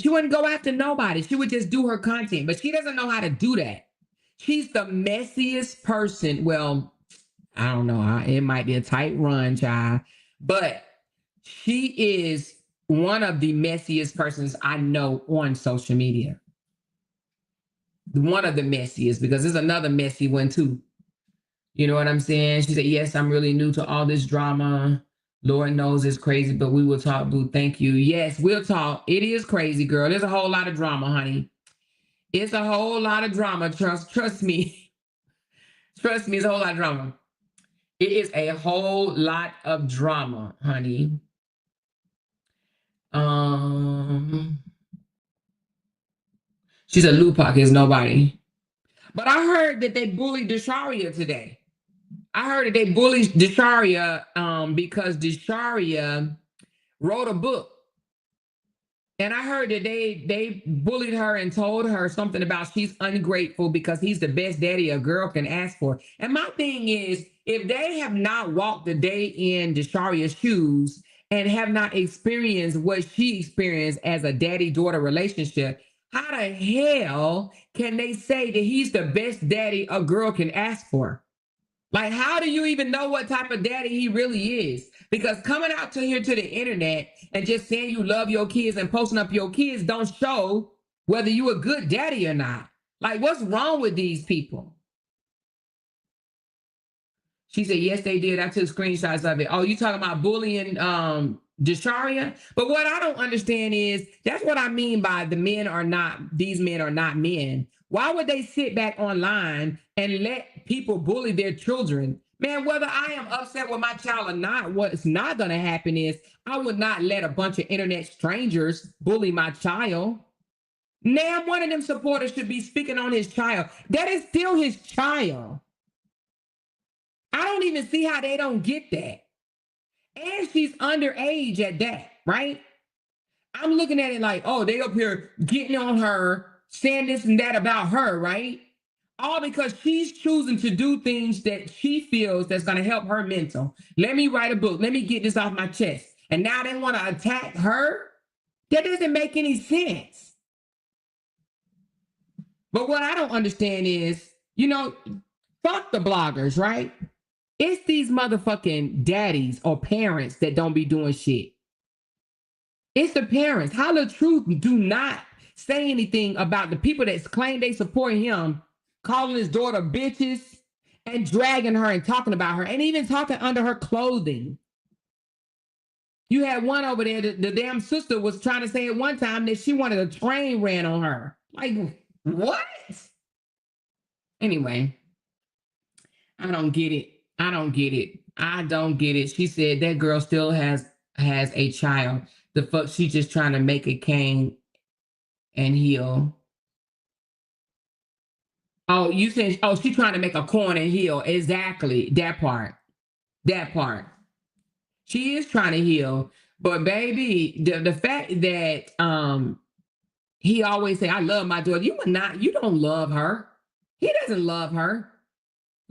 nobody. She would just do her content, but she doesn't know how to do that. She's the messiest person. Well, I don't know. It might be a tight run, child, but she is one of the messiest persons I know on social media. One of the messiest, because there's another messy one too. You know what I'm saying? She said, yes, I'm really new to all this drama. Lord knows it's crazy, but we will talk, boo. Thank you. Yes, we'll talk. It is crazy, girl. There's a whole lot of drama, honey. It's a whole lot of drama. Trust me. Trust me, it's a whole lot of drama. It is a whole lot of drama, honey. She said Lupac is nobody. But I heard that they bullied Desharia today. I heard that they bullied Desharia because Desharia wrote a book. And I heard that they bullied her and told her something about she's ungrateful because he's the best daddy a girl can ask for. And my thing is, if they have not walked the day in Desharia's shoes and have not experienced what she experienced as a daddy-daughter relationship, how the hell can they say that he's the best daddy a girl can ask for? Like, how do you even know what type of daddy he really is? Because coming out to here to the internet and just saying you love your kids and posting up your kids don't show whether you a good daddy or not. Like, what's wrong with these people? She said, yes, they did. I took screenshots of it. Oh, you talking about bullying Desharia? But what I don't understand is that's what I mean by these men are not men. Why would they sit back online and let people bully their children? Man, whether I am upset with my child or not, what's not going to happen is I would not let a bunch of internet strangers bully my child. Now, one of them supporters should be speaking on his child. That is still his child. I don't even see how they don't get that. And she's underage at that, right? I'm looking at it like, oh, they up here getting on her, saying this and that about her, right? All because she's choosing to do things that she feels that's going to help her mental. Let me write a book. Let me get this off my chest. And now they want to attack her? That doesn't make any sense. But what I don't understand is, fuck the bloggers, right? It's these motherfucking daddies or parents that don't be doing shit. It's the parents. How LaTruth do not say anything about the people that claim they support him, calling his daughter bitches and dragging her and talking about her and even talking under her clothing. You had one over there, the damn sister was trying to say at one time that she wanted a train ran on her. Like, what? Anyway, I don't get it. I don't get it. She said that girl still has a child. The fuck, she just trying to make a cane and heal. Oh, you said, she's trying to make a corn and heal. Exactly. That part. She is trying to heal. But baby, the fact that he always say, I love my daughter. You don't love her. He doesn't love her.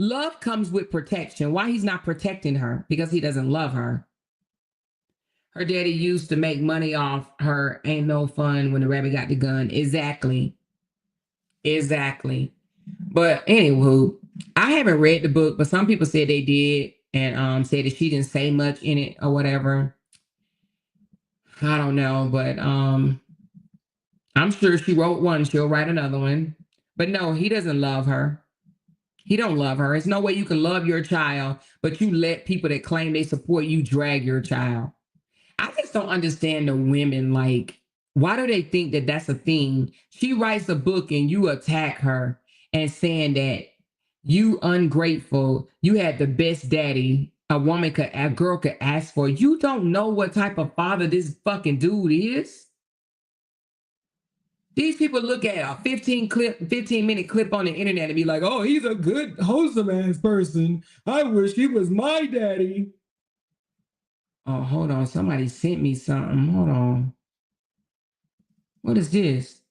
Love comes with protection. Why he's not protecting her? Because he doesn't love her. Her daddy used to make money off her. Ain't no fun when the rabbit got the gun. Exactly. But anywho, I haven't read the book, but some people said they did and said that she didn't say much in it or whatever. I don't know, but I'm sure she wrote one. She'll write another one. But no, he doesn't love her. He don't love her. There's no way you can love your child, but you let people that claim they support you drag your child. I just don't understand the women. Like, why do they think that that's a thing? She writes a book and you attack her and saying that you ungrateful, you had the best daddy a girl could ask for. You don't know what type of father this fucking dude is. These people look at a 15-minute clip on the internet and be like, oh, he's a good, wholesome ass person. I wish he was my daddy. Oh, hold on. Somebody sent me something. Hold on. What is this?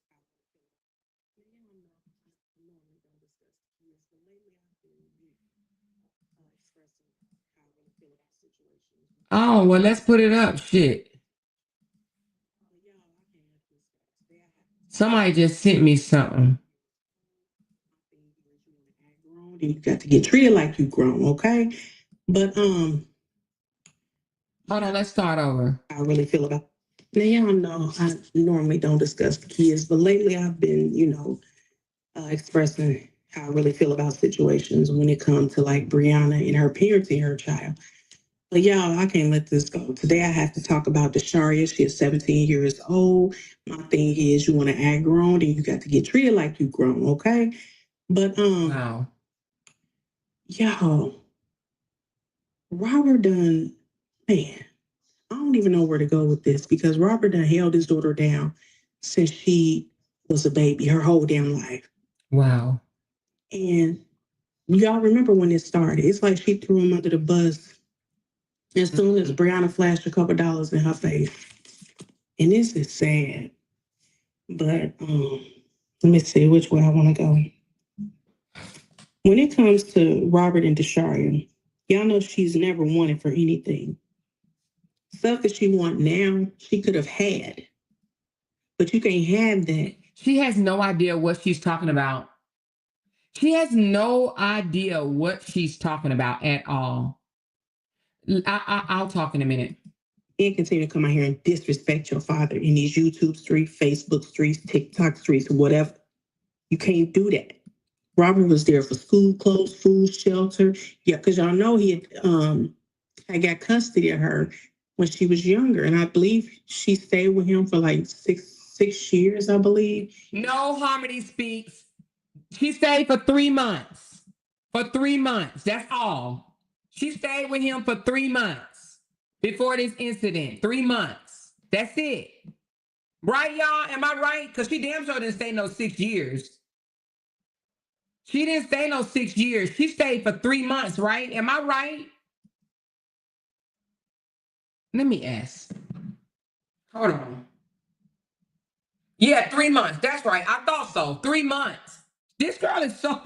Oh, well, let's put it up. Shit. Somebody just sent me something. You got to get treated like you grown, okay? But hold on, let's start over. I really feel about now. Y'all know I normally don't discuss the kids, but lately I've been, expressing how I really feel about situations when it comes to like Brianna and her parenting her child. But y'all, I can't let this go. Today I have to talk about Desharia. She is 17 years old. My thing is you want to act grown and you got to get treated like you grown, okay? But wow. Y'all, Robert done, man, I don't even know where to go with this because Robert done held his daughter down since she was a baby, her whole damn life. Wow. And y'all remember when it started? It's like she threw him under the bus as soon as Brianna flashed a couple dollars in her face. And this is sad. But let me see which way I want to go. When it comes to Robert and Desharia, y'all know she's never wanted for anything. Stuff that she want now, she could have had. But you can't have that. She has no idea what she's talking about. She has no idea what she's talking about at all. I'll talk in a minute. And continue to come out here and disrespect your father in these YouTube streets, Facebook streets, TikTok streets, whatever. You can't do that. Robert was there for school clothes, food, shelter. Yeah, because y'all know he had got custody of her when she was younger, and I believe she stayed with him for like six years, I believe. No, Harmony speaks. She stayed for 3 months. For 3 months. That's all. She stayed with him for 3 months before this incident. 3 months. That's it. Right, y'all? Am I right? Because she damn sure didn't stay no 6 years. She didn't stay no 6 years. She stayed for 3 months, right? Am I right? Let me ask. Hold on. Yeah, 3 months. That's right. I thought so. 3 months. This girl is so.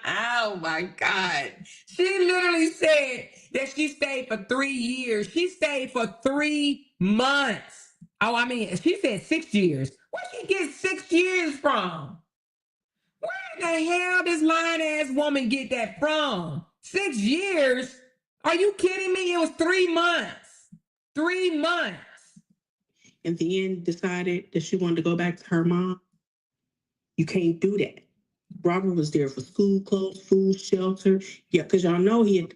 Oh my God. She literally said that she stayed for 3 years. She stayed for 3 months. Oh, I mean, she said 6 years. Where she get 6 years from? Where the hell does lying ass woman get that from? 6 years? Are you kidding me? It was 3 months. 3 months. In the end, decided that she wanted to go back to her mom. You can't do that. Robert was there for school clothes, food, shelter. Yeah, because y'all know he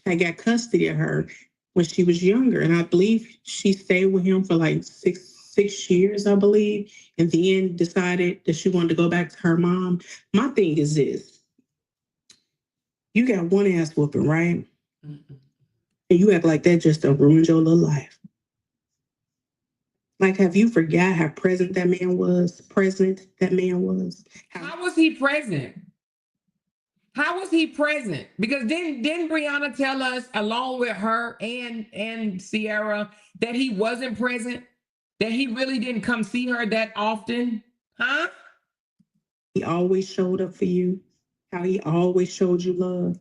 had got custody of her when she was younger, and I believe she stayed with him for like six years, I believe. In the end, decided that she wanted to go back to her mom. My thing is this: you got one ass whooping, right? Mm-hmm. And you act like that just ruined your little life. Like, have you forgot how present that man was? How was he present? How was he present? Because didn't Brianna tell us, along with her and Sierra, that he wasn't present? That he really didn't come see her that often? Huh? He always showed up for you. How he always showed you love.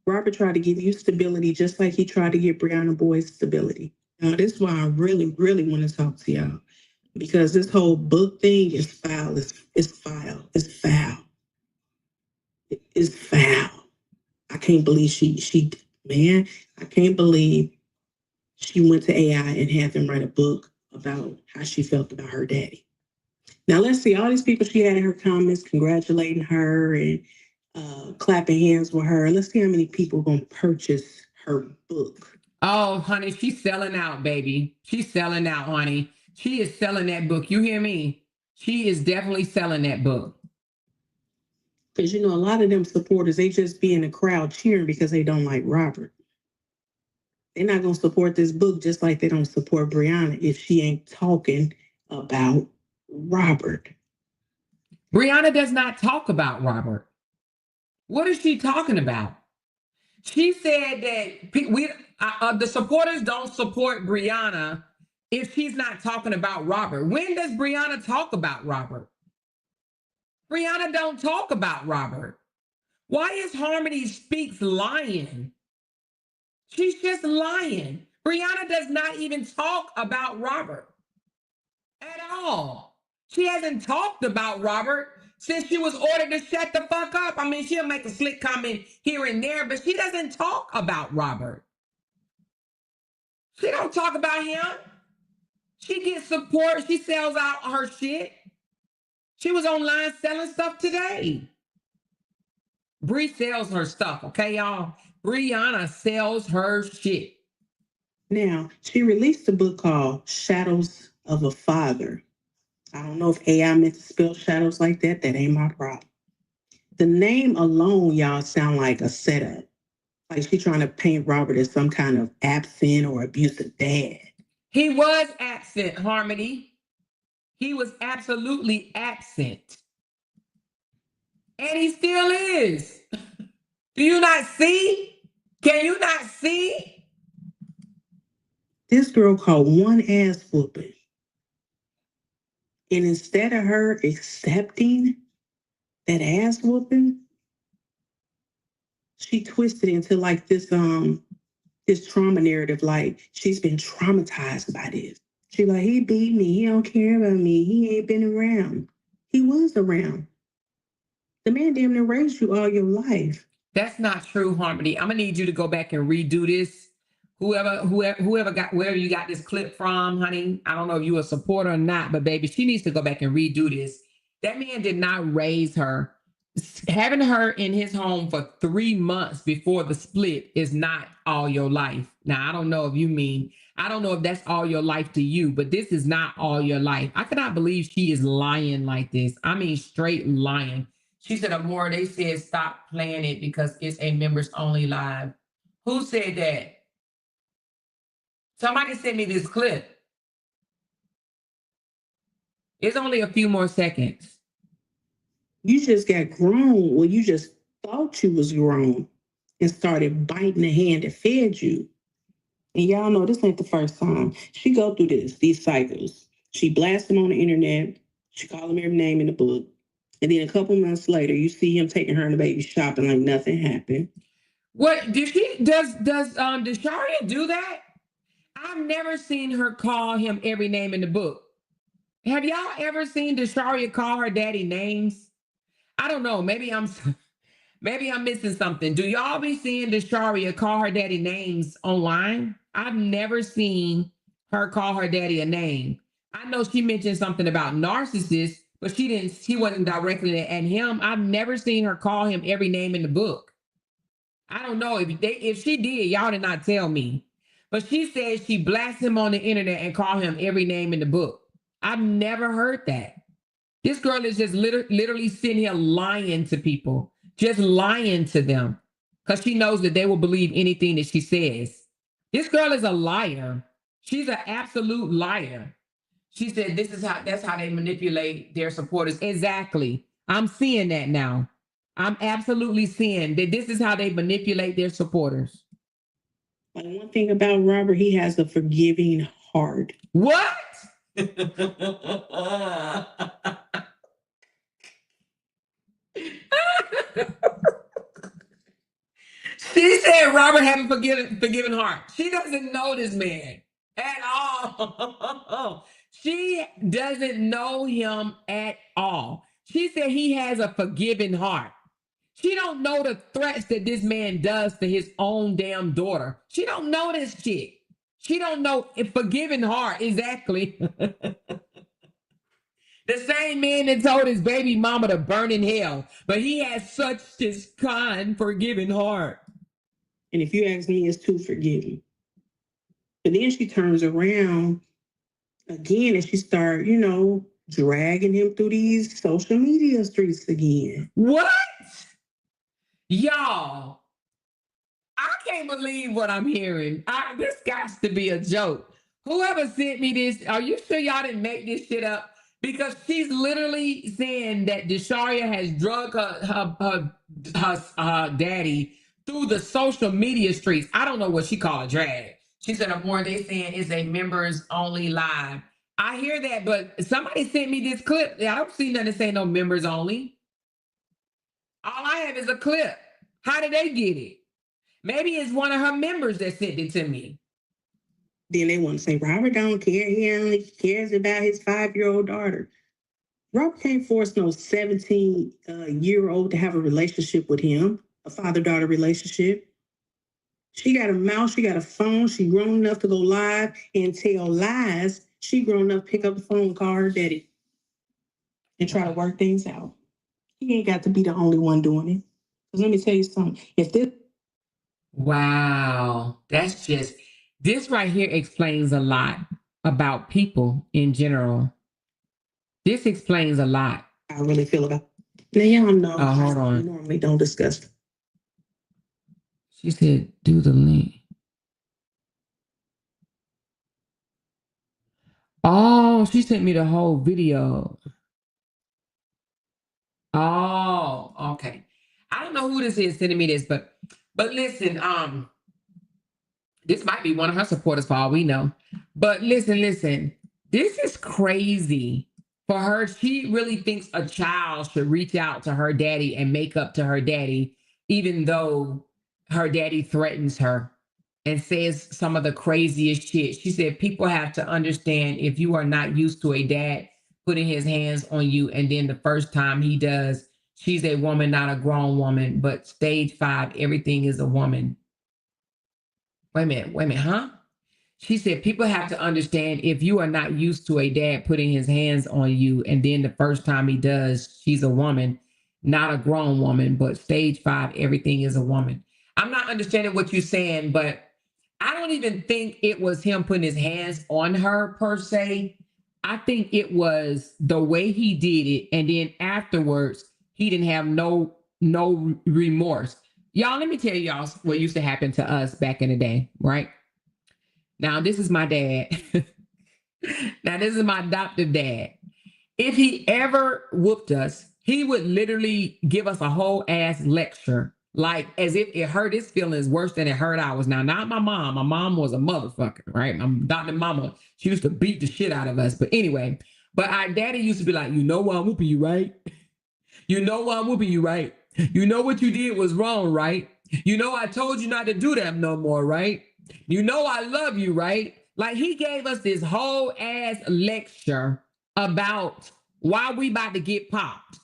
Robert tried to give you stability just like he tried to give Brianna Boyd stability. Now, this is why I really, really want to talk to y'all. Because this whole book thing is foul. It's foul. It's foul. It's foul. I can't believe I can't believe she went to AI and had them write a book about how she felt about her daddy. Now, let's see, all these people she had in her comments congratulating her and clapping hands with her. Let's see how many people are going to purchase her book. Oh, honey, she's selling out, baby. She's selling out, honey. She is selling that book. You hear me? She is definitely selling that book. Because, you know, a lot of them supporters, they just be in the crowd cheering because they don't like Robert. They're not going to support this book just like they don't support Brianna if she ain't talking about Robert. Brianna does not talk about Robert. What is she talking about? She said that the supporters don't support Brianna if she's not talking about Robert. When does Brianna talk about Robert? Brianna don't talk about Robert. Why is Harmony Speaks lying? She's just lying. Brianna does not even talk about Robert at all. She hasn't talked about Robert since she was ordered to shut the fuck up. I mean, she'll make a slick comment here and there, but she doesn't talk about Robert. She don't talk about him. She gets support. She sells out her shit. She was online selling stuff today. Bree sells her stuff, okay, y'all? Brianna sells her shit. Now, she released a book called Shadows of a Father. I don't know if AI meant to spell shadows like that. That ain't my problem. The name alone, y'all, sound like a setup. Like she's trying to paint Robert as some kind of absent or abusive dad. He was absent, Harmony. He was absolutely absent. And he still is. Do you not see? Can you not see? This girl called one ass whooping. And instead of her accepting that ass whooping, she twisted into like this trauma narrative, like she's been traumatized by this. She like, he beat me, he don't care about me, he ain't been around. He was around. The man damn near raised you all your life. That's not true, Harmony. I'm gonna need you to go back and redo this. Whoever you got this clip from, honey. I don't know if you a supporter or not, but baby, she needs to go back and redo this That man did not raise her. Having her in his home for 3 months before the split is not all your life. Now, I don't know if that's all your life to you, but this is not all your life. I cannot believe she is lying like this. I mean, straight lying. She said, Amor, they said stop playing it because it's a members only live. Who said that? Somebody sent me this clip. It's only a few more seconds. You just got grown. Well, you just thought you was grown and started biting the hand that fed you. And y'all know this ain't the first time. She go through these cycles. She blasts him on the internet. She call him every name in the book. And then a couple months later, you see him taking her and the baby shopping like nothing happened. What does Desharia do that? I've never seen her call him every name in the book. Have y'all ever seen Desharia call her daddy names? I don't know. Maybe I'm missing something. Do y'all be seeing Desharia call her daddy names online? I've never seen her call her daddy a name. I know she mentioned something about narcissist, but she wasn't directly at him. I've never seen her call him every name in the book. I don't know if she did, y'all did not tell me. But she said she blasts him on the internet and call him every name in the book. I've never heard that. This girl is just literally sitting here lying to people, just lying to them because she knows that they will believe anything that she says. This girl is a liar. She's an absolute liar. She said that's how they manipulate their supporters. Exactly. I'm seeing that now. I'm absolutely seeing that this is how they manipulate their supporters. But one thing about Robert, he has a forgiving heart. What? She said Robert had a forgiving heart. She doesn't know this man at all. She doesn't know him at all. She said he has a forgiving heart. She don't know the threats that this man does to his own damn daughter. She don't know this shit. She don't know a forgiving heart, exactly. The same man that told his baby mama to burn in hell, but he has such this kind, forgiving heart. And if you ask me, it's too forgiving. But then she turns around again and she start, dragging him through these social media streets again. What? Y'all, I can't believe what I'm hearing. This got to be a joke. Whoever sent me this, are you sure y'all didn't make this shit up? Because she's literally saying that Desharia has drugged her daddy through the social media streets. I don't know what she called a drag. She said, Amor, they saying it's a members only live. I hear that, but somebody sent me this clip. I don't see nothing saying no members only. All I have is a clip. How did they get it? Maybe it's one of her members that sent it to me. Then they want to say, Robert don't care. He only cares about his 5-year-old daughter. Robert can't force no 17-year-old to have a relationship with him, a father-daughter relationship. She got a mouth, she got a phone, she grown enough to go live and tell lies. She grown enough to pick up the phone and call her daddy and try to work things out. He ain't got to be the only one doing it. Because let me tell you something. Wow, this right here explains a lot about people in general. This explains a lot. I really feel about. Now y'all know. Hold on. We normally don't discuss. She said, do the link. Oh, she sent me the whole video. Oh, okay. I don't know who this is sending me this, but listen, this might be one of her supporters for all we know. But listen, this is crazy for her. She really thinks a child should reach out to her daddy and make up to her daddy, even though her daddy threatens her and says some of the craziest shit. She said, people have to understand if you are not used to a dad putting his hands on you, and then the first time he does, she's a woman, not a grown woman, but stage 5, everything is a woman. Wait a minute, huh? She said, people have to understand if you are not used to a dad putting his hands on you, and then the first time he does, she's a woman, not a grown woman, but stage 5, everything is a woman. I'm not understanding what you're saying, but I don't even think it was him putting his hands on her per se. I think it was the way he did it. And then afterwards, he didn't have no remorse. Y'all, let me tell y'all what used to happen to us back in the day, right? Now, this is my dad. Now, this is my adoptive dad. If he ever whooped us, he would literally give us a whole ass lecture, like as if it hurt his feelings worse than it hurt ours. Now, not my mom. My mom was a motherfucker, right? My adopted mama, she used to beat the shit out of us. But anyway, but our daddy used to be like, you know why I'm whooping you, right? You know why I'm whooping you, right? You know what you did was wrong, right? You know I told you not to do that no more, right? You know I love you, right? Like he gave us this whole ass lecture about why we about to get popped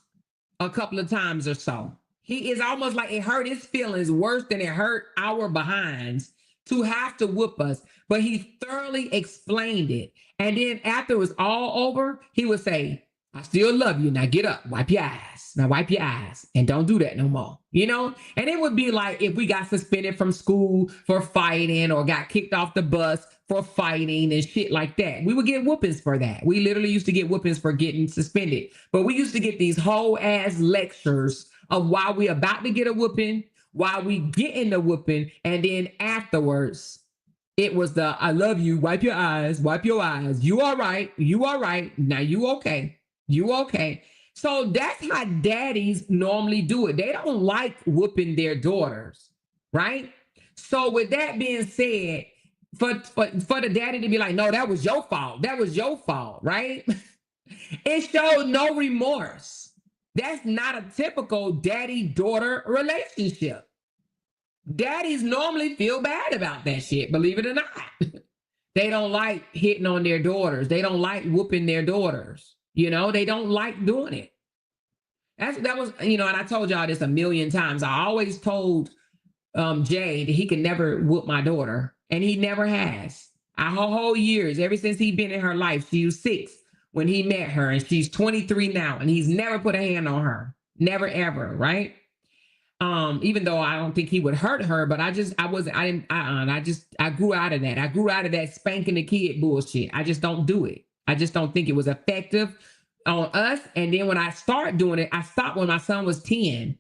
a couple of times or so. He is almost like it hurt his feelings worse than it hurt our behinds to have to whoop us. But he thoroughly explained it. And then after it was all over, he would say, I still love you. Now get up, wipe your eyes. Now wipe your eyes and don't do that no more. You know? And it would be like if we got suspended from school for fighting or got kicked off the bus for fighting and shit like that. We would get whoopings for that. We literally used to get whoopings for getting suspended. But we used to get these whole ass lectures of why we about to get a whooping, why we get in the whooping, and then afterwards, it was the I love you, wipe your eyes, wipe your eyes. You all right, you all right. Now you okay. You okay. So that's how daddies normally do it. They don't like whooping their daughters, right? So with that being said, for the daddy to be like, no, that was your fault. That was your fault, right? It showed no remorse. That's not a typical daddy-daughter relationship. Daddies normally feel bad about that shit, believe it or not. They don't like hitting on their daughters. They don't like whooping their daughters. You know, they don't like doing it. That was, you know, and I told y'all this a million times. I always told Jay that he could never whoop my daughter, and he never has. Our whole years, ever since he's been in her life, she was 6 when he met her, and she's 23 now, and he's never put a hand on her. Never, ever, right? Even though I don't think he would hurt her, but I grew out of that. I grew out of that spanking the kid bullshit. I just don't do it. I just don't think it was effective on us. And then when I started doing it, I stopped when my son was 10.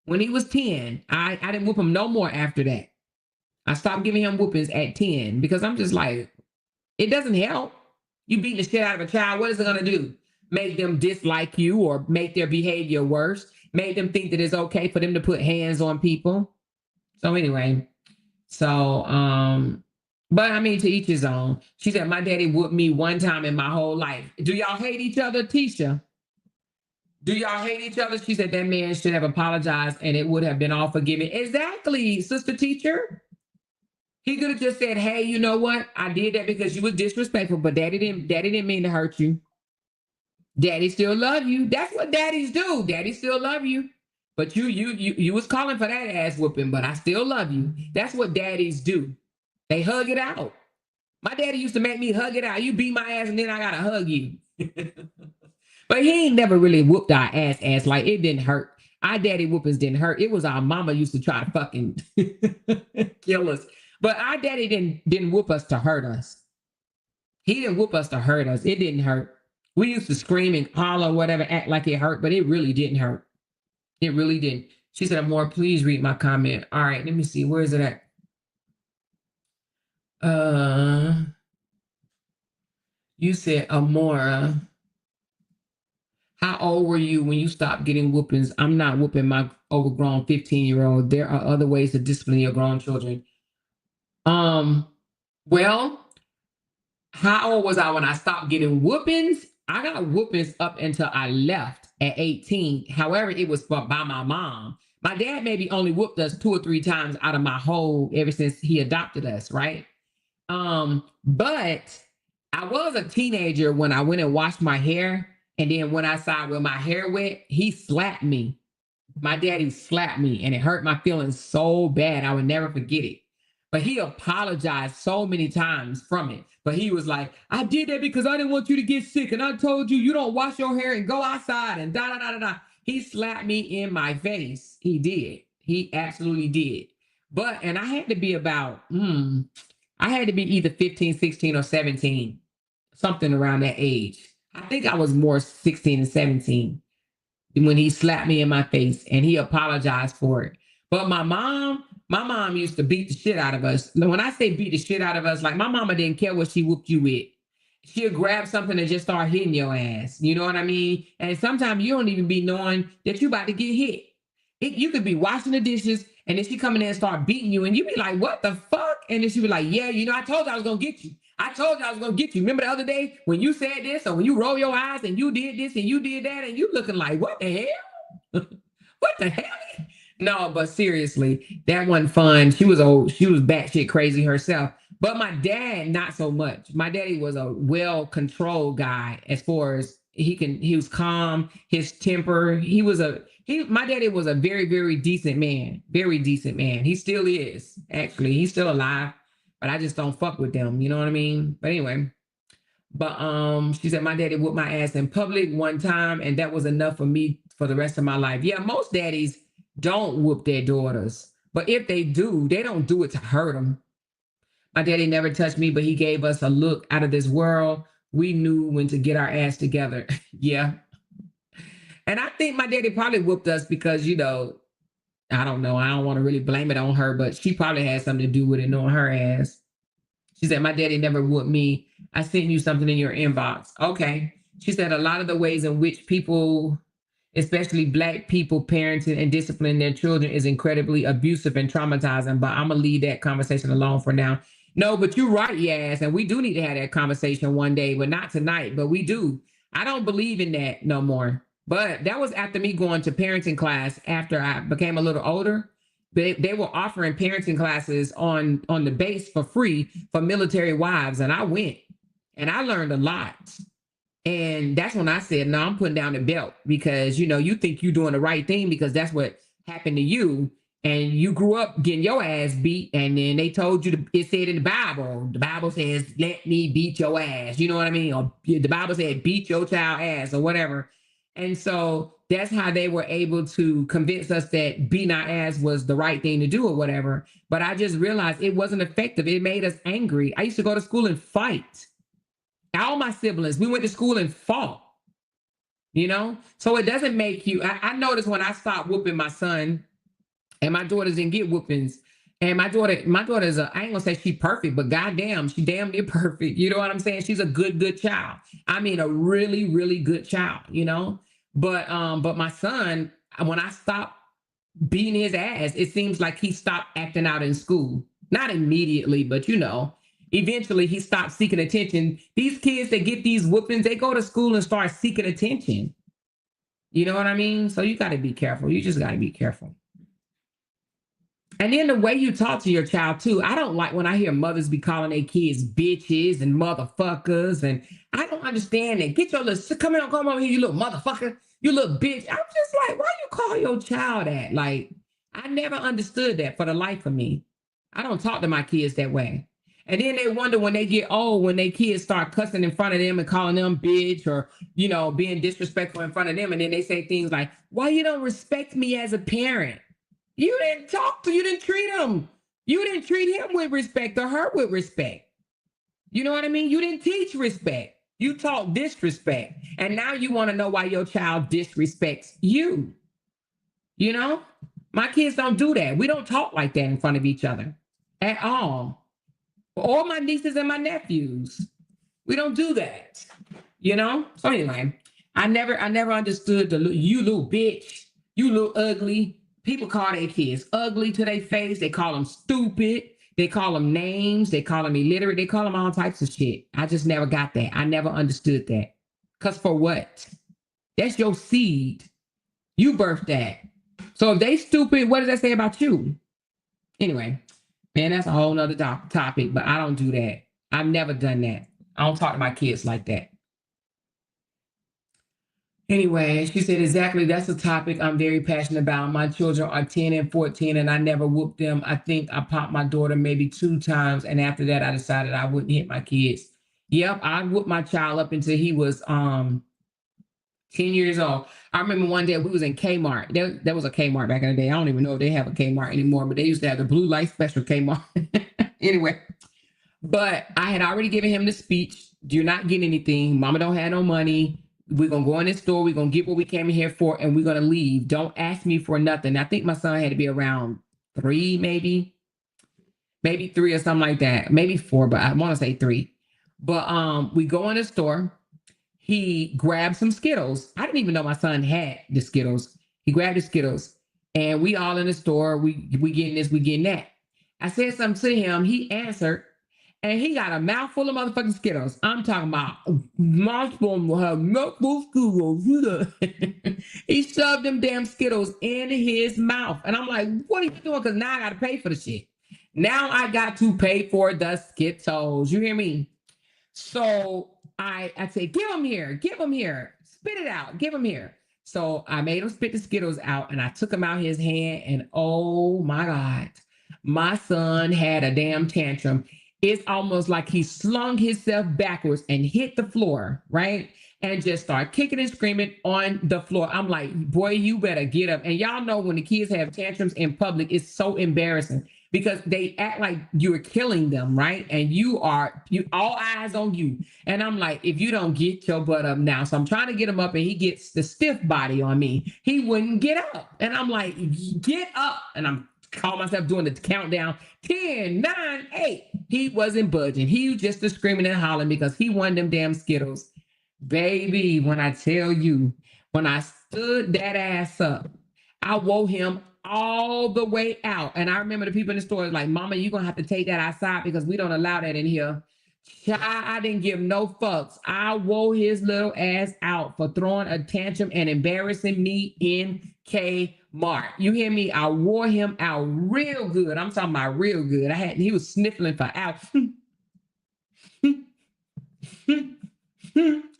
When he was 10, I didn't whoop him no more after that. I stopped giving him whoopings at 10 because I'm just like, it doesn't help. You beating the shit out of a child, what is it going to do? Make them dislike you or make their behavior worse? Make them think that it's okay for them to put hands on people? So anyway, but I mean, to each his own. She said, my daddy whooped me one time in my whole life. Do y'all hate each other, Tisha? Do y'all hate each other? She said that man should have apologized and it would have been all forgiven. Exactly, sister teacher. He could have just said, hey, you know what? I did that because you were disrespectful, but daddy didn't mean to hurt you. Daddy still love you. That's what daddies do. Daddy still love you. But you was calling for that ass whooping, but I still love you. That's what daddies do. They hug it out. My daddy used to make me hug it out. You beat my ass and then I gotta hug you. But he ain't never really whooped our ass like it didn't hurt. Our daddy whoopings didn't hurt. It was our mama used to try to fucking kill us. But our daddy didn't whoop us to hurt us. He didn't whoop us to hurt us. It didn't hurt. We used to scream and holler or whatever, act like it hurt, but it really didn't hurt. It really didn't. She said, Amor, please read my comment. All right, let me see. Where is it at? You said, Amora, how old were you when you stopped getting whoopings? I'm not whooping my overgrown 15-year-old. There are other ways to discipline your grown children. Well, how old was I when I stopped getting whoopings? I got whoopings up until I left at 18. However, it was by my mom. My dad maybe only whooped us 2 or 3 times out of my whole, ever since he adopted us, right? But I was a teenager when I went and washed my hair. And then when I saw where my hair went, he slapped me. My daddy slapped me and it hurt my feelings so bad. I would never forget it. But he apologized so many times from it. But he was like, I did that because I didn't want you to get sick. And I told you, you don't wash your hair and go outside and da da da da da. He slapped me in my face. He did. He absolutely did. But, and I had to be about, I had to be either 15, 16, or 17, something around that age. I think I was more 16 and 17 when he slapped me in my face, and he apologized for it. But my mom used to beat the shit out of us. When I say beat the shit out of us, like my mama didn't care what she whooped you with. She'll grab something and just start hitting your ass. You know what I mean? And sometimes you don't even be knowing that you about to get hit. You could be washing the dishes, and then she come in there and start beating you, and you be like, what the fuck? And then she be like, yeah, you know, I told you I was gonna get you. I told you I was gonna get you. Remember the other day when you said this, or when you roll your eyes and you did this and you did that, and you looking like, what the hell? What the hell? No, but seriously, that wasn't fun. She was batshit crazy herself. But my dad, not so much. My daddy was a well-controlled guy as far as he was calm, his temper. My daddy was a very, very decent man. Very decent man. He still is, actually. He's still alive, but I just don't fuck with them. You know what I mean? But anyway. But she said my daddy whooped my ass in public one time, and that was enough for me for the rest of my life. Yeah, most daddies don't whoop their daughters, but if they do, they don't do it to hurt them. My daddy never touched me, but he gave us a look out of this world. We knew when to get our ass together. Yeah. And I think my daddy probably whooped us because, you know, I don't know. I don't want to really blame it on her, but she probably had something to do with it, knowing her ass. She said, my daddy never whooped me. I sent you something in your inbox. Okay. She said, a lot of the ways in which people, especially Black people, parenting and disciplining their children is incredibly abusive and traumatizing, but I'm going to leave that conversation alone for now. No, but you're right, yes. And we do need to have that conversation one day, but not tonight, but we do. I don't believe in that no more. But that was after me going to parenting class after I became a little older. They were offering parenting classes on the base for free for military wives. And I went and I learned a lot. And that's when I said, no, I'm putting down the belt because, you know, you think you're doing the right thing because that's what happened to you. And you grew up getting your ass beat. And then they told you, it said in the Bible says, let me beat your ass. You know what I mean? Or the Bible said, beat your child ass or whatever. And so that's how they were able to convince us that beating our ass was the right thing to do or whatever. But I just realized it wasn't effective. It made us angry. I used to go to school and fight. All my siblings, we went to school and fought, you know? So it doesn't make you, I noticed when I stopped whooping my son and my daughters didn't get whoopings. And my daughter's I ain't gonna say she perfect, but goddamn, she damn near perfect. You know what I'm saying? She's a good child. I mean, a really, really good child, you know? But my son, when I stopped beating his ass, it seems like he stopped acting out in school. Not immediately, but you know, eventually he stopped seeking attention. These kids that get these whoopings, they go to school and start seeking attention. You know what I mean? So you gotta be careful. You just gotta be careful. And then the way you talk to your child too. I don't like when I hear mothers be calling their kids bitches and motherfuckers. And I don't understand that. Get your little, come over here, you little motherfucker, you little bitch. I'm just like, why you call your child that? Like, I never understood that for the life of me. I don't talk to my kids that way. And then they wonder when they get old, when their kids start cussing in front of them and calling them bitch or, you know, being disrespectful in front of them. And then they say things like, why you don't respect me as a parent? You didn't you didn't treat him. You didn't treat him with respect or her with respect. You know what I mean? You didn't teach respect. You taught disrespect. And now you want to know why your child disrespects you. You know? My kids don't do that. We don't talk like that in front of each other at all. Or my nieces and my nephews. We don't do that. You know? So anyway, I never understood you little bitch, you little ugly. People call their kids ugly to their face. They call them stupid. They call them names. They call them illiterate. They call them all types of shit. I just never got that. I never understood that. Because for what? That's your seed. You birthed that. So if they stupid, what does that say about you? Anyway, man, that's a whole nother topic, but I don't do that. I've never done that. I don't talk to my kids like that. Anyway, she said, exactly. That's a topic I'm very passionate about. My children are 10 and 14, and I never whooped them. I think I popped my daughter maybe 2 times. And after that, I decided I wouldn't hit my kids. Yep, I whooped my child up until he was 10 years old. I remember one day we was in Kmart. There was a Kmart back in the day. I don't even know if they have a Kmart anymore, but they used to have the blue light special Kmart. Anyway, but I had already given him the speech. You're not getting anything. Mama don't have no money. We're going to go in this store. We're going to get what we came in here for, and we're going to leave. Don't ask me for nothing. I think my son had to be around 3, maybe 3 or something like that. Maybe 4, but I want to say 3. But we go in the store. He grabbed some Skittles. I didn't even know my son had the Skittles. He grabbed the Skittles, and we all in the store. We getting this, we getting that. I said something to him. He answered, and he got a mouthful of motherfucking Skittles. I'm talking about mouthful Skittles. He shoved them damn Skittles in his mouth. And I'm like, what are you doing? Because now I got to pay for the shit. Now I got to pay for the Skittles. You hear me? So I said, give them here. Spit it out. Give them here. So I made him spit the Skittles out, and I took them out his hand, and oh my God, my son had a damn tantrum. It's almost like he slung himself backwards and hit the floor, right? And just started kicking and screaming on the floor. I'm like, boy, you better get up. And y'all know when the kids have tantrums in public, it's so embarrassing because they act like you're killing them, right? And you all eyes on you. And I'm like, if you don't get your butt up now. So I'm trying to get him up, and he gets the stiff body on me. He wouldn't get up. And I'm like, get up. And I'm call myself doing the countdown 10, 9, 8. He wasn't budging. He was just screaming and hollering because he wanted them damn Skittles. Baby, when I tell you, when I stood that ass up, I woke him all the way out. And I remember the people in the store was like, Mama, you're going to have to take that outside because we don't allow that in here. I didn't give no fucks. I wore his little ass out for throwing a tantrum and embarrassing me in Kmart. You hear me? I wore him out real good. I'm talking about real good. He was sniffling for hours.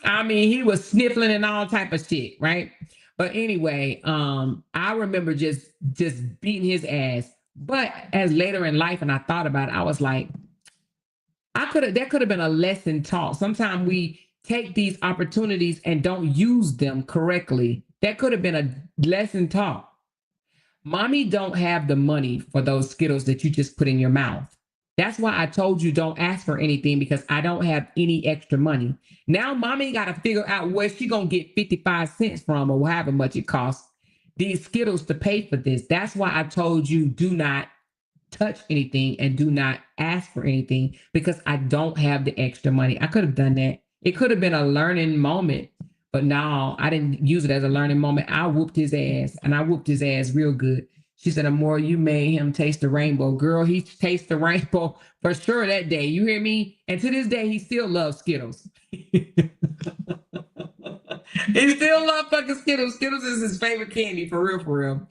I mean, he was sniffling and all type of shit, right? But anyway, I remember just beating his ass. But as later in life, and I thought about it, I was like, there could have been a lesson taught. Sometimes we take these opportunities and don't use them correctly. That could have been a lesson taught. Mommy don't have the money for those Skittles that you just put in your mouth. That's why I told you don't ask for anything, because I don't have any extra money. Now mommy got to figure out where she going to get 55 cents from, or however much it costs these Skittles to pay for this. That's why I told you do not touch anything and do not ask for anything, because I don't have the extra money. I could have done that. It could have been a learning moment, but no, I didn't use it as a learning moment. I whooped his ass, and I whooped his ass real good. She said, Amor, you made him taste the rainbow. Girl, he tastes the rainbow for sure that day. You hear me? And to this day, he still loves Skittles. He still loves fucking Skittles. Skittles is his favorite candy, for real, for real.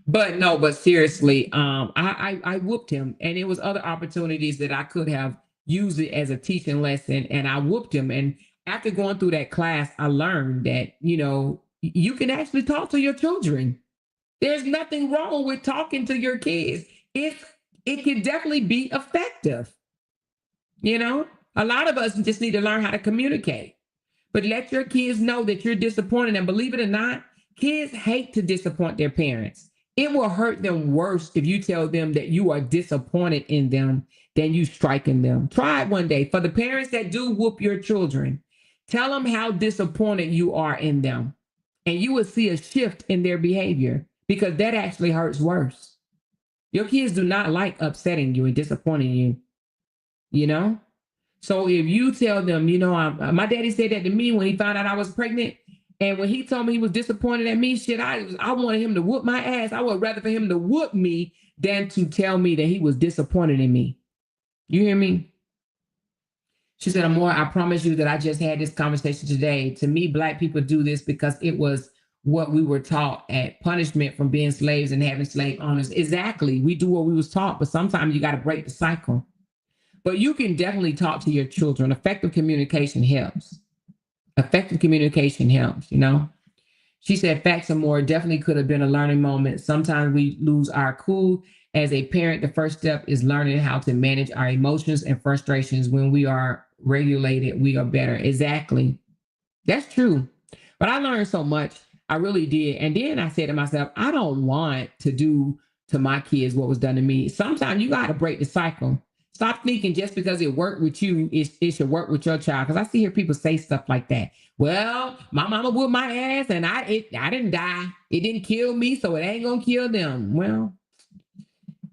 But no, but seriously, I whooped him, and it was other opportunities that I could have used it as a teaching lesson, and I whooped him. And after going through that class, I learned that, you know, you can actually talk to your children. There's nothing wrong with talking to your kids. It can definitely be effective. You know, a lot of us just need to learn how to communicate. But let your kids know that you're disappointed. And believe it or not, kids hate to disappoint their parents. It will hurt them worse if you tell them that you are disappointed in them than you striking them. Try it one day. For the parents that do whoop your children, tell them how disappointed you are in them, and you will see a shift in their behavior, because that actually hurts worse. Your kids do not like upsetting you and disappointing you, you know? So if you tell them, you know, my daddy said that to me when he found out I was pregnant. And when he told me he was disappointed at me, shit, I wanted him to whoop my ass. I would rather for him to whoop me than to tell me that he was disappointed in me. You hear me? She said, Amor, I promise you that I just had this conversation today. To me, Black people do this because it was what we were taught at punishment from being slaves and having slave owners. Exactly. We do what we was taught, but sometimes you got to break the cycle. But you can definitely talk to your children. Effective communication helps. Effective communication helps, you know. She said, facts and more definitely could have been a learning moment. Sometimes we lose our cool. As a parent, the first step is learning how to manage our emotions and frustrations. When we are regulated, we are better. Exactly. That's true. But I learned so much. I really did. And then I said to myself, I don't want to do to my kids what was done to me. Sometimes you got to break the cycle. Stop thinking just because it worked with you, it should work with your child. Because I see hear people say stuff like that. Well, my mama whooped my ass and I didn't die. It didn't kill me, so it ain't gonna kill them. Well,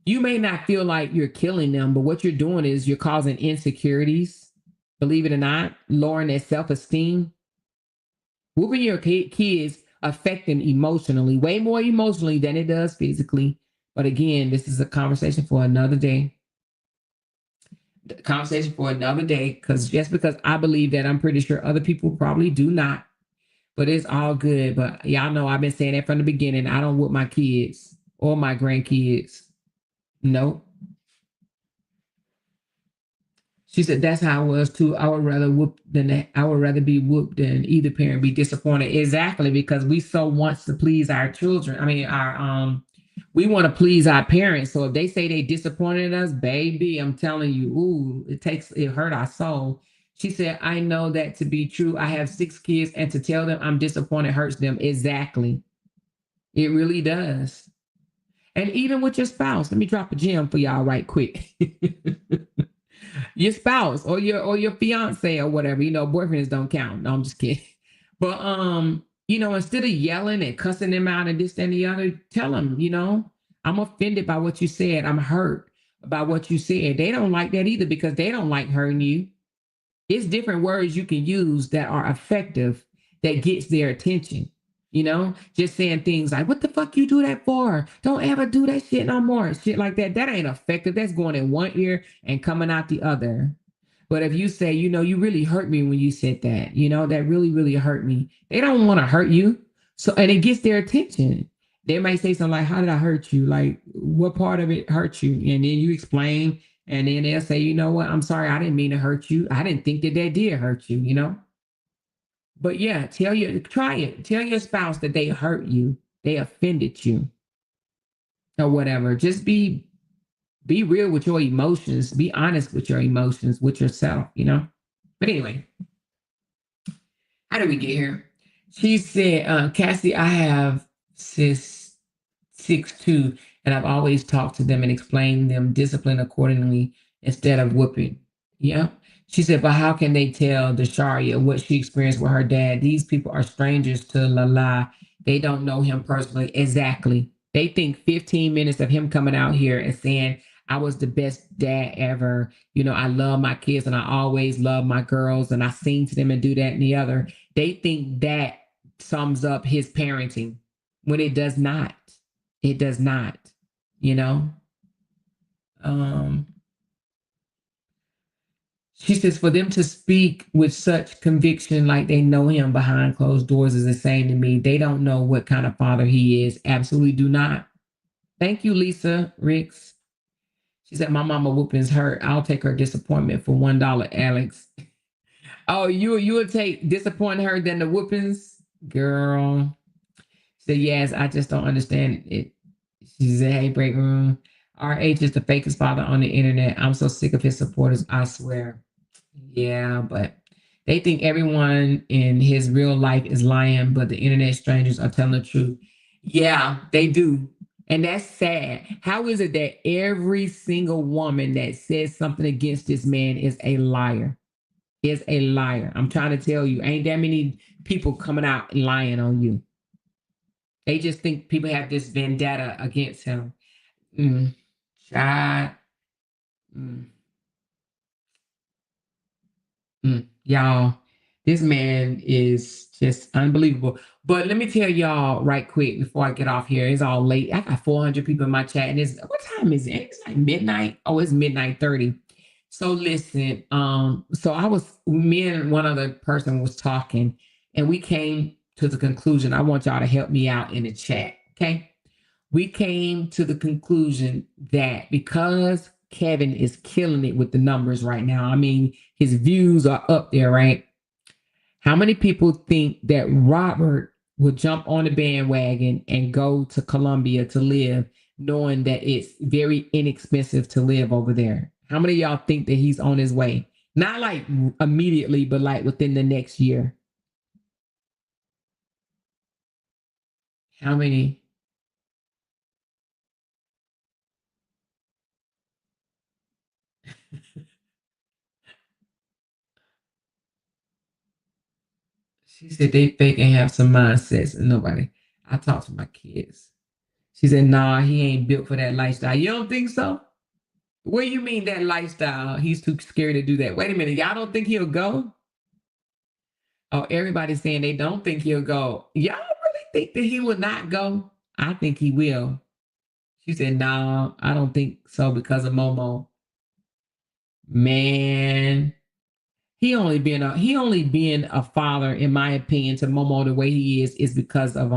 you may not feel like you're killing them, but what you're doing is you're causing insecurities. Believe it or not, lowering their self-esteem. Whooping your kids affect them emotionally, way more emotionally than it does physically. But again, this is a conversation for another day. Conversation for another day, because just because I believe that, I'm pretty sure other people probably do not. But it's all good. But y'all know I've been saying that from the beginning. I don't whoop my kids or my grandkids. No. She said that's how I was too. I would rather whoop than that. I would rather be whooped than either parent be disappointed. Exactly, because we so wants to please our children. I mean, we want to please our parents. So if they say they disappointed us, baby, I'm telling you, ooh, it hurt our soul. She said, I know that to be true. I have 6 kids, and to tell them I'm disappointed hurts them. Exactly. It really does. And even with your spouse, let me drop a gem for y'all right quick. Your spouse or your fiance or whatever, boyfriends don't count. No, I'm just kidding. But instead of yelling and cussing them out and this and the other, tell them, I'm offended by what you said. I'm hurt by what you said. They don't like that either because they don't like hurting you. It's different words you can use that are effective, that gets their attention. Just saying things like, what the fuck you do that for? Don't ever do that shit no more. Shit like that. That ain't effective. That's going in one ear and coming out the other. But if you say, you really hurt me when you said that, that really, really hurt me. They don't want to hurt you. So, and it gets their attention. They might say something like, how did I hurt you? Like, what part of it hurt you? And then you explain, and then they'll say, you know what? I'm sorry. I didn't mean to hurt you. I didn't think that did hurt you, But yeah, try it. Tell your spouse that they hurt you, they offended you, or whatever. Just be real with your emotions. Be honest with your emotions, with yourself, But anyway, how did we get here? She said, Cassie, I have sis 6'2", and I've always talked to them and explained them discipline accordingly instead of whooping. Yeah. She said, but how can they tell Dasharia what she experienced with her dad? These people are strangers to Lala. They don't know him personally. Exactly. They think 15 minutes of him coming out here and saying, I was the best dad ever. I love my kids and I always love my girls and I sing to them and do that and the other. They think that sums up his parenting when it does not. It does not, She says, for them to speak with such conviction like they know him behind closed doors is the same to me. They don't know what kind of father he is. Absolutely do not. Thank you, Lisa Ricks. She said, my mama whooping's hurt. I'll take her disappointment for $1, Alex. Oh, you would take disappointing her than the whoopings? Girl. She said, yes, I just don't understand it. She said, hey, break room. RH is the fakest father on the internet. I'm so sick of his supporters, I swear. Yeah, but they think everyone in his real life is lying, but the internet strangers are telling the truth. Yeah, they do. And that's sad. How is it that every single woman that says something against this man is a liar? Is a liar. I'm trying to tell you, ain't that many people coming out lying on you. They just think people have this vendetta against him. God. Y'all, this man is just unbelievable. But let me tell y'all right quick before I get off here. It's all late. I got 400 people in my chat. And what time is it? It's like midnight. Oh, it's midnight 30. So listen, me and one other person was talking, and we came to the conclusion. I want y'all to help me out in the chat, okay? We came to the conclusion that because Kevin is killing it with the numbers right now, I mean, his views are up there, right? How many people think that Robert will jump on the bandwagon and go to Colombia to live, knowing that it's very inexpensive to live over there? How many of y'all think that he's on his way? Not like immediately, but like within the next year. How many? She said they fake and have some mindsets and nobody. I talk to my kids. She said, nah, he ain't built for that lifestyle. You don't think so? What do you mean that lifestyle? He's too scared to do that. Wait a minute. Y'all don't think he'll go? Oh, everybody's saying they don't think he'll go. Y'all really think that he will not go? I think he will. She said, no, I don't think so because of Momo. Man, he only being a father, in my opinion, to Momo the way he is because of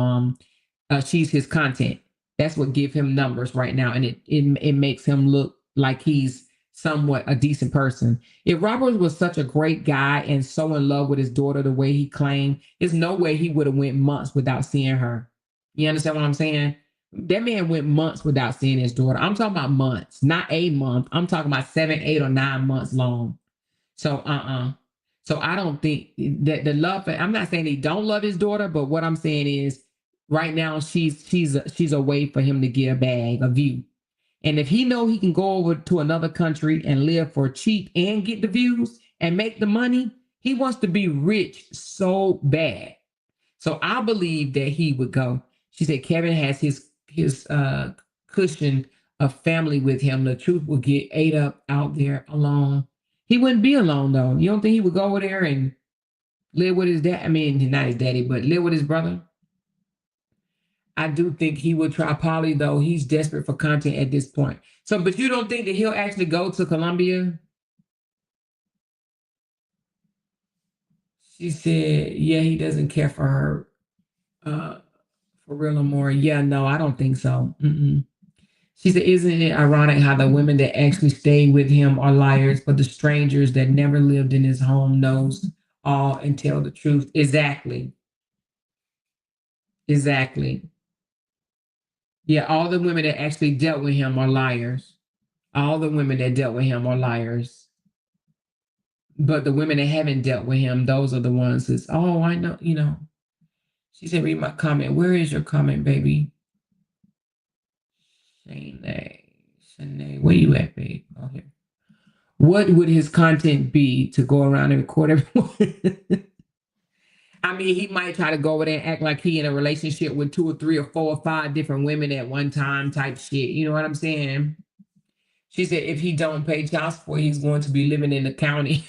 she's his content. That's what give him numbers right now, and it makes him look like he's somewhat a decent person. If Robert was such a great guy and so in love with his daughter the way he claimed, there's no way he would have went months without seeing her. You understand what I'm saying? That man went months without seeing his daughter. I'm talking about months, not a month. I'm talking about 7, 8, or 9 months long. So So I don't think that the love. I'm not saying he don't love his daughter, but what I'm saying is, right now she's a way for him to get a bag, a view. And if he know he can go over to another country and live for cheap and get the views and make the money, he wants to be rich so bad. So I believe that he would go. She said Kevin has his cushion of family with him. LaTruth will get ate up out there alone. He wouldn't be alone though. You don't think he would go over there and live with his dad? I mean, not his daddy, but live with his brother? I do think he would try poly though. He's desperate for content at this point. So, but you don't think that he'll actually go to Colombia? She said, yeah, he doesn't care for her for real no more. Yeah, no, I don't think so. She said, isn't it ironic how the women that actually stay with him are liars, but the strangers that never lived in his home knows all and tell the truth? Exactly. Yeah, all the women that actually dealt with him are liars. All the women that dealt with him are liars. But the women that haven't dealt with him, those are the ones that's, oh, I know, you know. She said, read my comment. Where is your comment, baby? Shanae, where you at, babe? Oh, here. What would his content be to go around and record everyone? I mean, he might try to go over there and act like he in a relationship with 2 or 3 or 4 or 5 different women at one time type shit. You know what I'm saying? She said if he don't pay child support, he's going to be living in the county.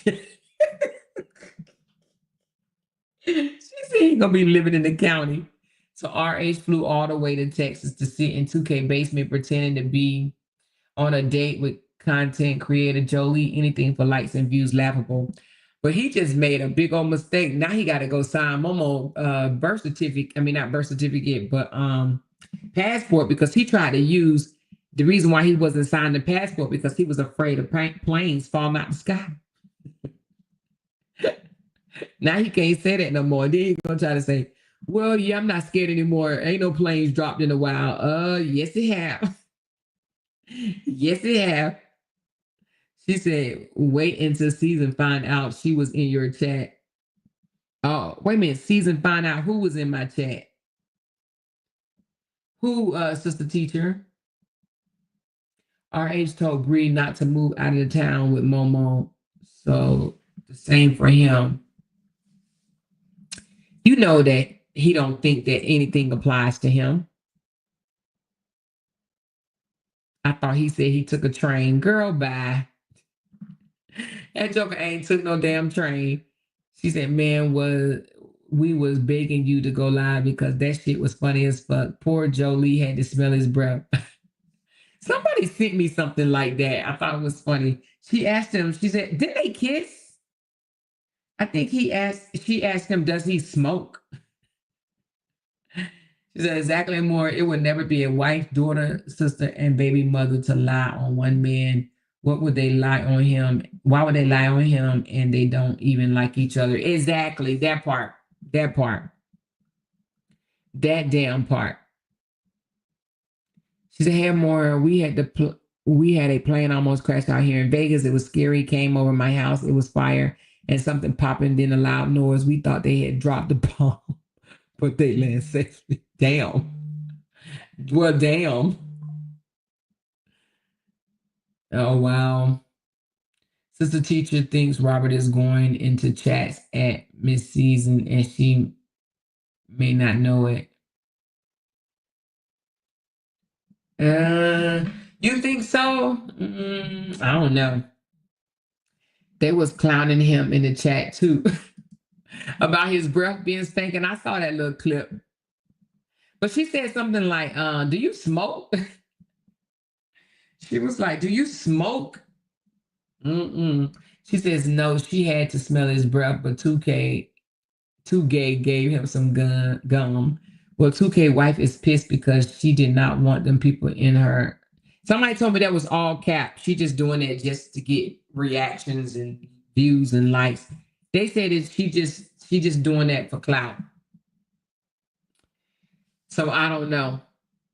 She said he's going to be living in the county. So RH flew all the way to Texas to sit in 2K basement pretending to be on a date with content creator Jolie, anything for likes and views, laughable. But he just made a big old mistake. Now he got to go sign Momo birth certificate. I mean, not birth certificate, but passport, because he tried to use the reason why he wasn't signing the passport because he was afraid of planes falling out the sky. Now he can't say that no more. Then he's gonna try to say, well, yeah, I'm not scared anymore. Ain't no planes dropped in a while. Yes, it have. Yes, it have. She said, wait until season find out she was in your chat. Oh, wait a minute. Season find out who was in my chat. Who, sister teacher? RH told Bree not to move out of the town with Momo. So the same for him. You know that he don't think that anything applies to him. I thought he said he took a train. Girl, bye. That joker ain't took no damn train. She said, man, we was begging you to go live because that shit was funny as fuck. Poor Jolie had to smell his breath. Somebody sent me something like that. I thought it was funny. She asked him, she said, did they kiss? I think she asked him, does he smoke? She said, exactly more. It would never be a wife, daughter, sister, and baby mother to lie on one man. What would they lie on him? Why would they lie on him and they don't even like each other? Exactly. That part. That damn part. She said, "Hey, more. We had a plane almost crash out here in Vegas. It was scary. Came over my house. It was fire and something popping. Then a loud noise. We thought they had dropped the bomb, but they landed safely. Damn. Well, damn. Oh wow. Sister teacher thinks Robert is going into chats at Miss Season, and she may not know it. You think so? I don't know. They was clowning him in the chat too about his breath being stinking. I saw that little clip. But she said something like, do you smoke? She was like, do you smoke? She says no, she had to smell his breath, but 2K gave him some gum. Well, 2K wife is pissed because she did not want them people in her. Somebody told me that was all cap. She just doing it just to get reactions and views and likes. They said that she just doing that for clout. So I don't know.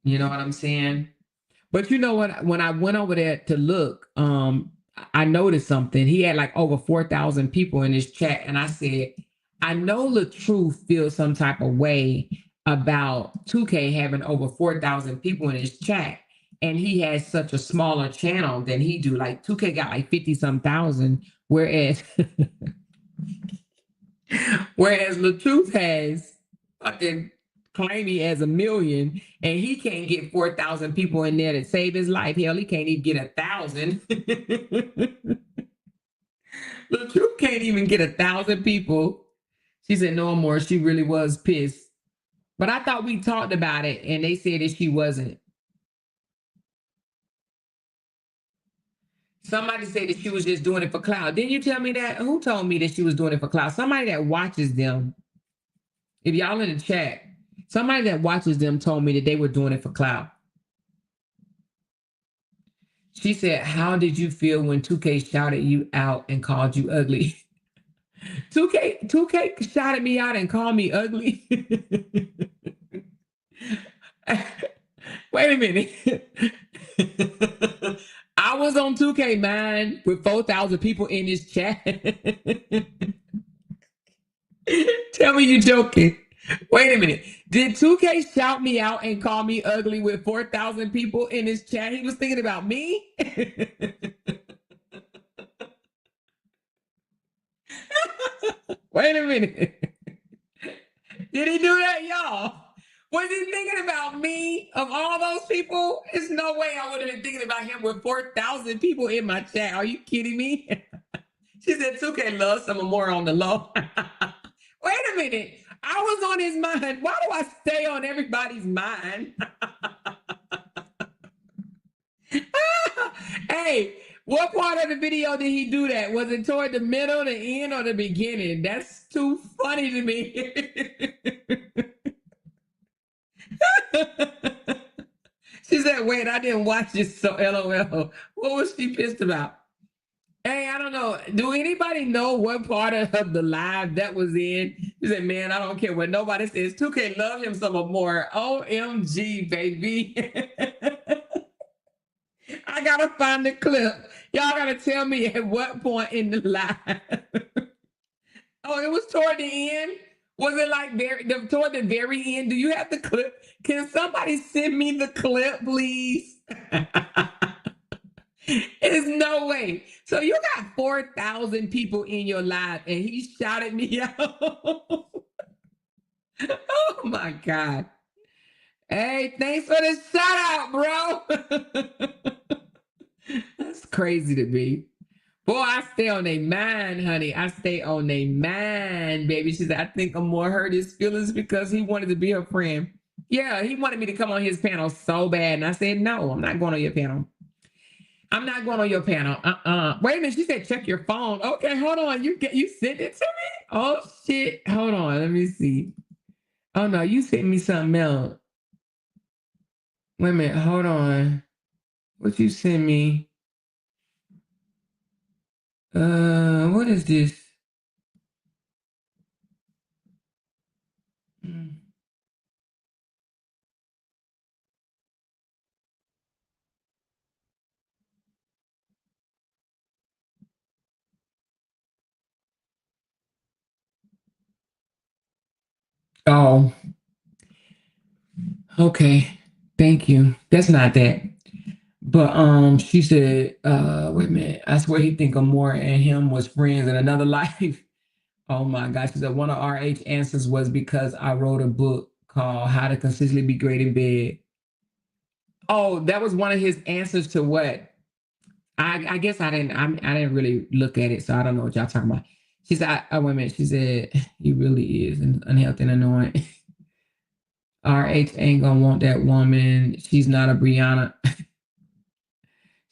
You know what I'm saying? But you know what? When I went over there to look, I noticed something. He had like over 4,000 people in his chat, and I said, I know LaTruth feels some type of way about 2K having over 4,000 people in his chat, and he has such a smaller channel than he do. Like 2K got like 50 some thousand, whereas LaTruth has fucking claim he has 1 million, and he can't get 4,000 people in there to save his life. Hell, he can't even get 1,000. LaTruth can't even get 1,000 people. She said no more. She really was pissed. But I thought we talked about it, and they said that she wasn't. Somebody said that she was just doing it for clout. Didn't you tell me that? Who told me that she was doing it for clout? Somebody that watches them. If y'all in the chat, somebody that watches them told me that they were doing it for clout. She said, how did you feel when 2K shouted you out and called you ugly? 2K shouted me out and called me ugly. Wait a minute. I was on 2K mind with 4,000 people in this chat. Tell me you're joking. Wait a minute. Did 2K shout me out and call me ugly with 4,000 people in his chat? He was thinking about me? Wait a minute. Did he do that, y'all? Was he thinking about me of all those people? There's no way I would have been thinking about him with 4,000 people in my chat. Are you kidding me? She said 2K loves some more on the low. Wait a minute. I was on his mind. Why do I stay on everybody's mind? Hey, what part of the video did he do that? Was it toward the middle, the end, or the beginning? That's too funny to me. She said, wait, I didn't watch this, so LOL. What was she pissed about? Hey, I don't know. Do anybody know what part of the live that was in? She said, man, I don't care what nobody says. 2K love him some more. OMG, baby. I gotta find the clip. Y'all gotta tell me at what point in the live. Oh, it was toward the end? Was it like toward the very end? Do you have the clip? Can somebody send me the clip, please? There's no way. So you got 4,000 people in your live and he shouted me out. Oh my God. Hey, thanks for the shout out, bro. That's crazy to me. Boy, I stay on their mind, honey. I stay on their mind, baby. She said, I think I'm more hurt his feelings because he wanted to be her friend. Yeah, he wanted me to come on his panel so bad. And I said, no, I'm not going on your panel. I'm not going on your panel. Wait a minute. She said, check your phone. Okay, hold on. You sent it to me? Oh, shit. Hold on. Let me see. Oh, no. You sent me something else. Wait a minute. Hold on. What you sent me? What is this? Oh, okay. Thank you. That's not that. But she said, wait a minute. I swear he think Amore and him was friends in another life. Oh my gosh. She said one of RH answers was because I wrote a book called How to Consistently Be Great in Bed. Oh, that was one of his answers to what? I guess I didn't really look at it, so I don't know what y'all talking about. She said, wait a minute. She said, he really is unhealthy and annoying. RH ain't gonna want that woman. She's not a Brianna.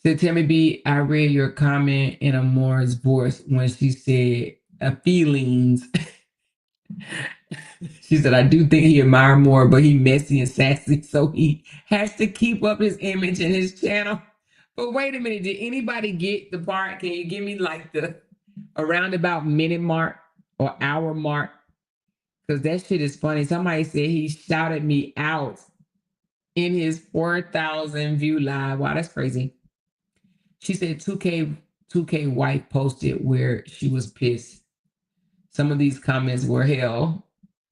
Said, tell me, B, I read your comment in Amore's voice when she said, feelings. She said, I do think he admire more, but he messy and sassy, so he has to keep up his image and his channel. But wait a minute, did anybody get the part? Can you give me like the around about minute mark or hour mark? Because that shit is funny. Somebody said he shouted me out in his 4,000 view live. Wow, that's crazy. She said 2K wife posted where she was pissed. Some of these comments were hell.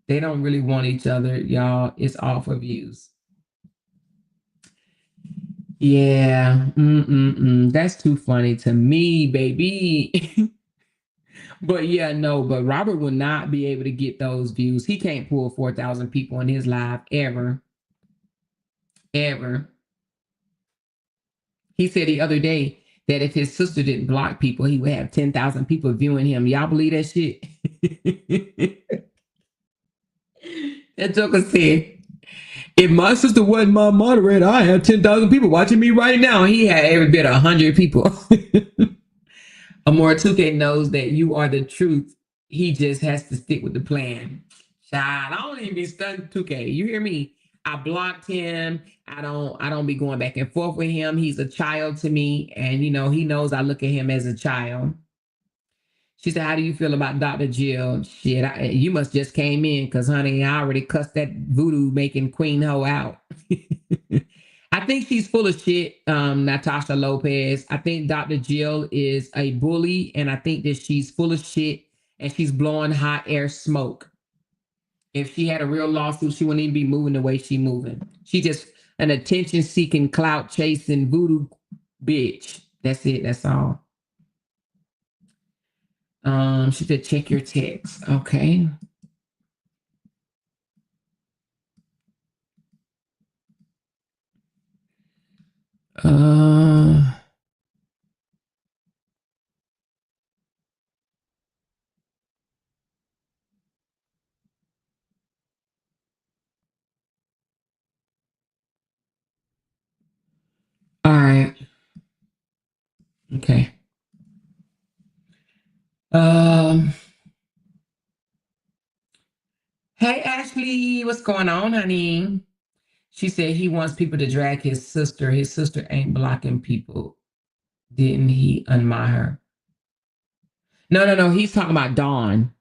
They don't really want each other, y'all. It's all for views. Yeah. That's too funny to me, baby. But yeah, no, but Robert will not be able to get those views. He can't pull 4,000 people in his live ever. Ever. He said the other day that if his sister didn't block people, he would have 10,000 people viewing him. Y'all believe that shit? That joker said, if my sister wasn't my moderator, I have 10,000 people watching me right now. He had every bit of 100 people. Amore 2K knows that you are the truth. He just has to stick with the plan. Child, I don't even be stunned 2K. You hear me? I blocked him. I don't be going back and forth with him. He's a child to me. And he knows I look at him as a child. She said, how do you feel about Dr. Jill? Shit, you must just came in because, honey, I already cussed that voodoo making queen hoe out. I think she's full of shit, Natasha Lopez. I think Dr. Jill is a bully, and I think that she's full of shit, and she's blowing hot air smoke. If she had a real lawsuit, she wouldn't even be moving the way she's moving. She just an attention-seeking, clout-chasing voodoo bitch. That's it. That's all. She said, check your text. Okay. All right. Okay. Hey, Ashley, what's going on, honey? She said he wants people to drag his sister. His sister ain't blocking people. Didn't he unmod her? No. He's talking about Dawn.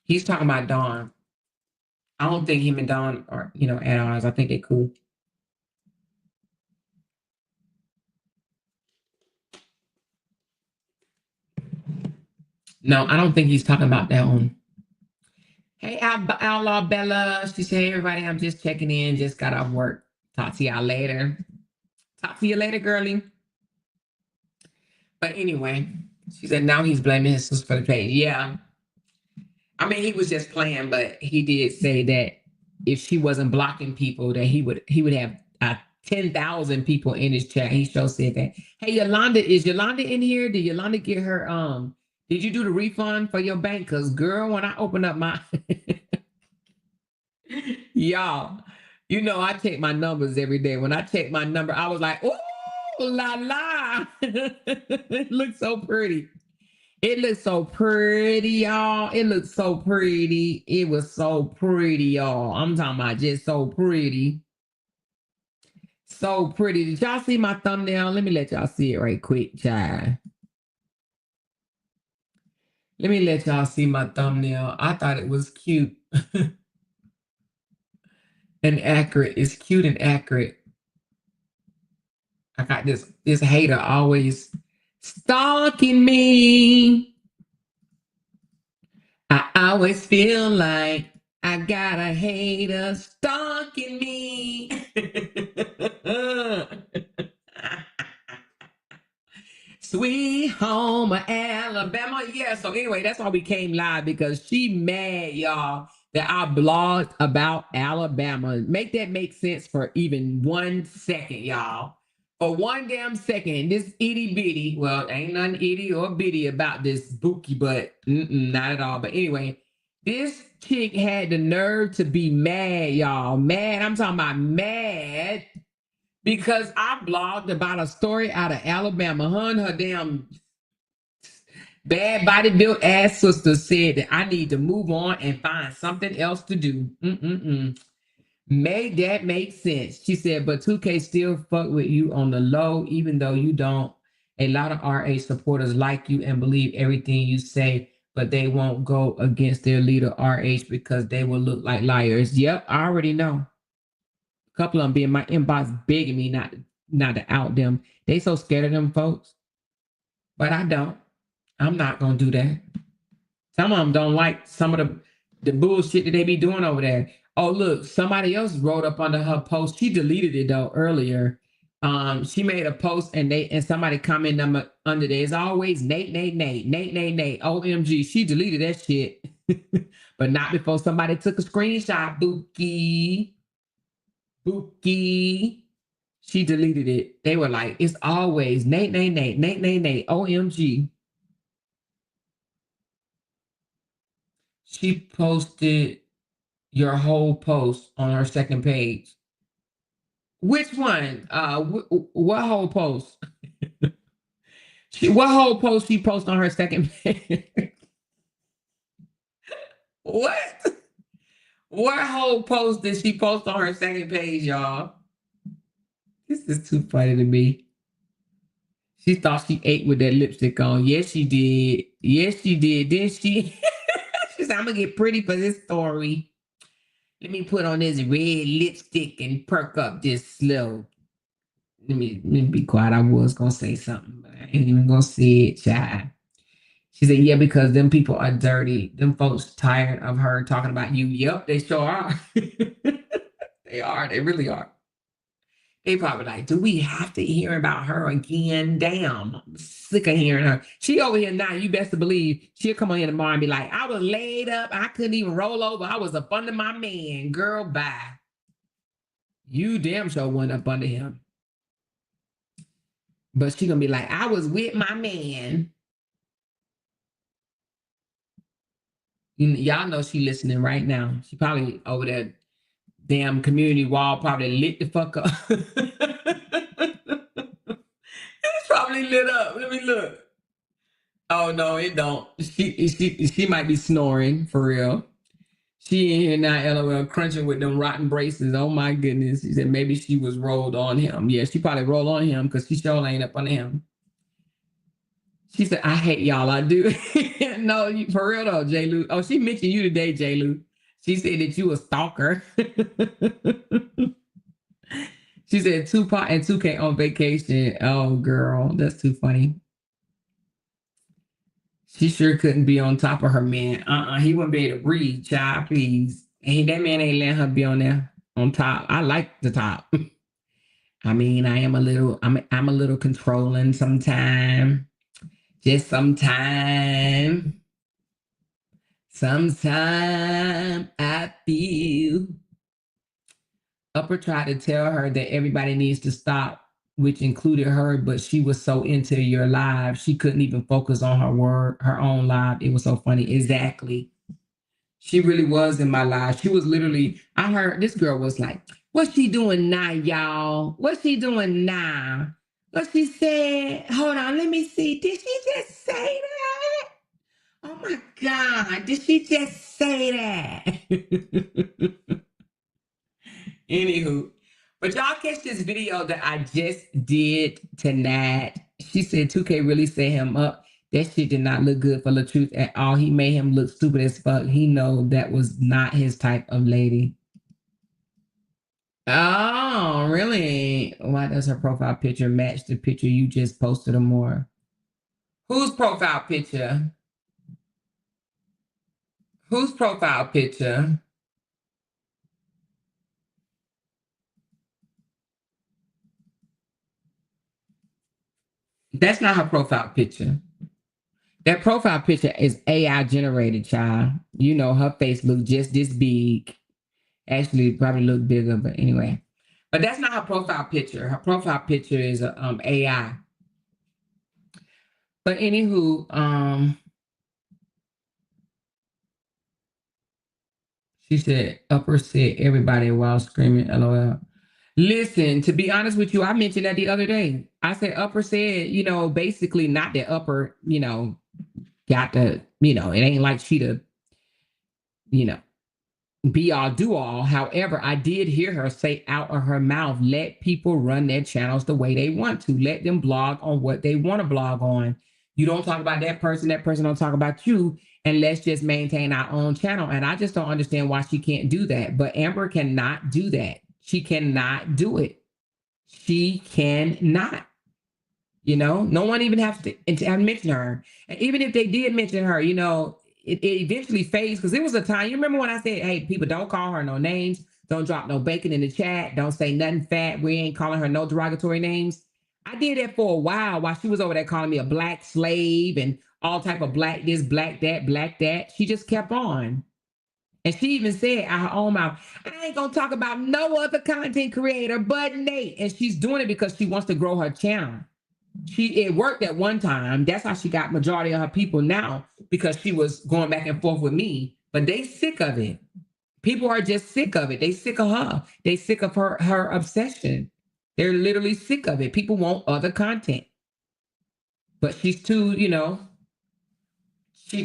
He's talking about Dawn. I don't think him and Dawn are, at odds. I think they're cool. No, I don't think he's talking about that one. Hey, Outlaw Bella. She said, hey, everybody, I'm just checking in. Just got off work. Talk to y'all later. Talk to you later, girlie. But anyway, she said now he's blaming his sister for the page. Yeah. I mean, he was just playing, but he did say that if she wasn't blocking people, that he would have 10,000 people in his chat. He sure said that. Hey, Yolanda, is Yolanda in here? Did Yolanda get her did you do the refund for your bank? Because girl, when I open up my y'all, I check my numbers every day. When I check my number, I was like, oh la la. It looks so pretty. It looks so pretty, y'all. It looks so pretty. It was so pretty, y'all. I'm talking about just so pretty. So pretty. Did y'all see my thumbnail? Let me let y'all see it right quick, child. Let me let y'all see my thumbnail. I thought it was cute and accurate. It's cute and accurate. I got this hater always stalking me. I always feel like I got a hater stalking me. Sweet home Alabama. Yeah, so anyway, that's why we came live, because she mad, y'all, that I blogged about Alabama. Make that make sense for even 1 second, y'all. For one damn second, this itty bitty, well, ain't nothing itty or bitty about this bookie, but not at all. But anyway, this chick had the nerve to be mad, y'all. Mad. I'm talking about mad because I blogged about a story out of Alabama. Her and her damn bad body built ass sister said that I need to move on and find something else to do. Made that make sense. She said, but 2K still fuck with you on the low, even though you don't. A lot of RH supporters like you and believe everything you say, but they won't go against their leader RH because they will look like liars. Yep, I already know. A couple of them be in my inbox begging me not to out them. They so scared of them folks. But I don't. I'm not gonna do that. Some of them don't like some of the bullshit that they be doing over there. Oh, look, somebody else wrote up under her post. She deleted it though earlier. She made a post and somebody commented under there. It's always Nate. OMG, she deleted that shit. But not before somebody took a screenshot. Bookie. She deleted it. They were like, it's always Nate. OMG. She posted your whole post on her second page. Which one? What whole post? What whole post she posted on her second page? What? What whole post did she post on her second page, y'all? This is too funny to me. She thought she ate with that lipstick on. Yes, she did. Yes, she did. Then she she said, I'm gonna get pretty for this story. Let me put on this red lipstick and perk up this little. Let me be quiet. I was gonna say something, but I ain't even gonna say it, child. She said, yeah, because them people are dirty. Them folks tired of her talking about you. Yep, they sure are. They are. They really are. They probably like, do we have to hear about her again? Damn, I'm sick of hearing her. She over here now. You best to believe she'll come on here tomorrow and be like, I was laid up. I couldn't even roll over. I was up under my man. Girl, bye. You damn sure went up under him. But she gonna be like, I was with my man. Y'all know she listening right now. She probably over there, damn community wall, probably lit the fuck up. It's probably lit up. Let me look. Oh no, it don't. She might be snoring for real. She in here now, LOL, crunching with them rotten braces. Oh my goodness. She said maybe she was rolled on him. Yeah, she probably rolled on him because she sure ain't up on him. She said, I hate y'all. I do. No, for real though, J. Lou. Oh, she mentioned you today, J. Lou. She said that you a stalker. She said Tupac and 2K on vacation. Oh, girl, that's too funny. She sure couldn't be on top of her man. He wouldn't be able to breathe, child, please. And that man ain't letting her be on there on top. I like the top. I mean, I'm a little controlling sometime. Just sometime. Sometime I feel. Upper tried to tell her that everybody needs to stop, which included her, but she was so into your live, she couldn't even focus on her own live. It was so funny. Exactly. She really was in my live. She was literally, I heard this girl was like, what's she doing now, y'all? What's she doing now? What she said, hold on, let me see. Did she just say that? Oh my God, did she just say that? Anywho, but y'all catch this video that I just did tonight. She said 2K really set him up. That shit did not look good for LaTruth at all. He made him look stupid as fuck. He know that was not his type of lady. Oh, really? Why does her profile picture match the picture you just posted or more? Whose profile picture? Whose profile picture? That's not her profile picture. That profile picture is AI generated, child. You know, her face looked just this big. Actually, probably look bigger, but anyway. But that's not her profile picture. Her profile picture is a AI. But anywho, she said, upper said everybody while screaming, LOL. Listen, to be honest with you, I mentioned that the other day. I said upper said, you know, basically not that upper, you know, got the, you know, it ain't like she the, you know, be all do all. However, I did hear her say out of her mouth, let people run their channels the way they want to. Let them blog on what they want to blog on. You don't talk about that person don't talk about you, and let's just maintain our own channel. And I just don't understand why she can't do that. But Amber cannot do that. She cannot do it. She cannot. You know, no one even has to mention her. And even if they did mention her, you know, it eventually fades, because it was a time, you remember when I said, hey, people, don't call her no names, don't drop no bacon in the chat, don't say nothing fat, we ain't calling her no derogatory names. I did that for a while she was over there calling me a black slave and all type of black this, black that. She just kept on. And she even said out her own mouth, I ain't gonna talk about no other content creator but Nate. And she's doing it because she wants to grow her channel. It worked at one time. That's how she got majority of her people now, because she was going back and forth with me. But they sick of it. People are just sick of it. They sick of her. They sick of her obsession. They're literally sick of it. People want other content. But she's too, you know, she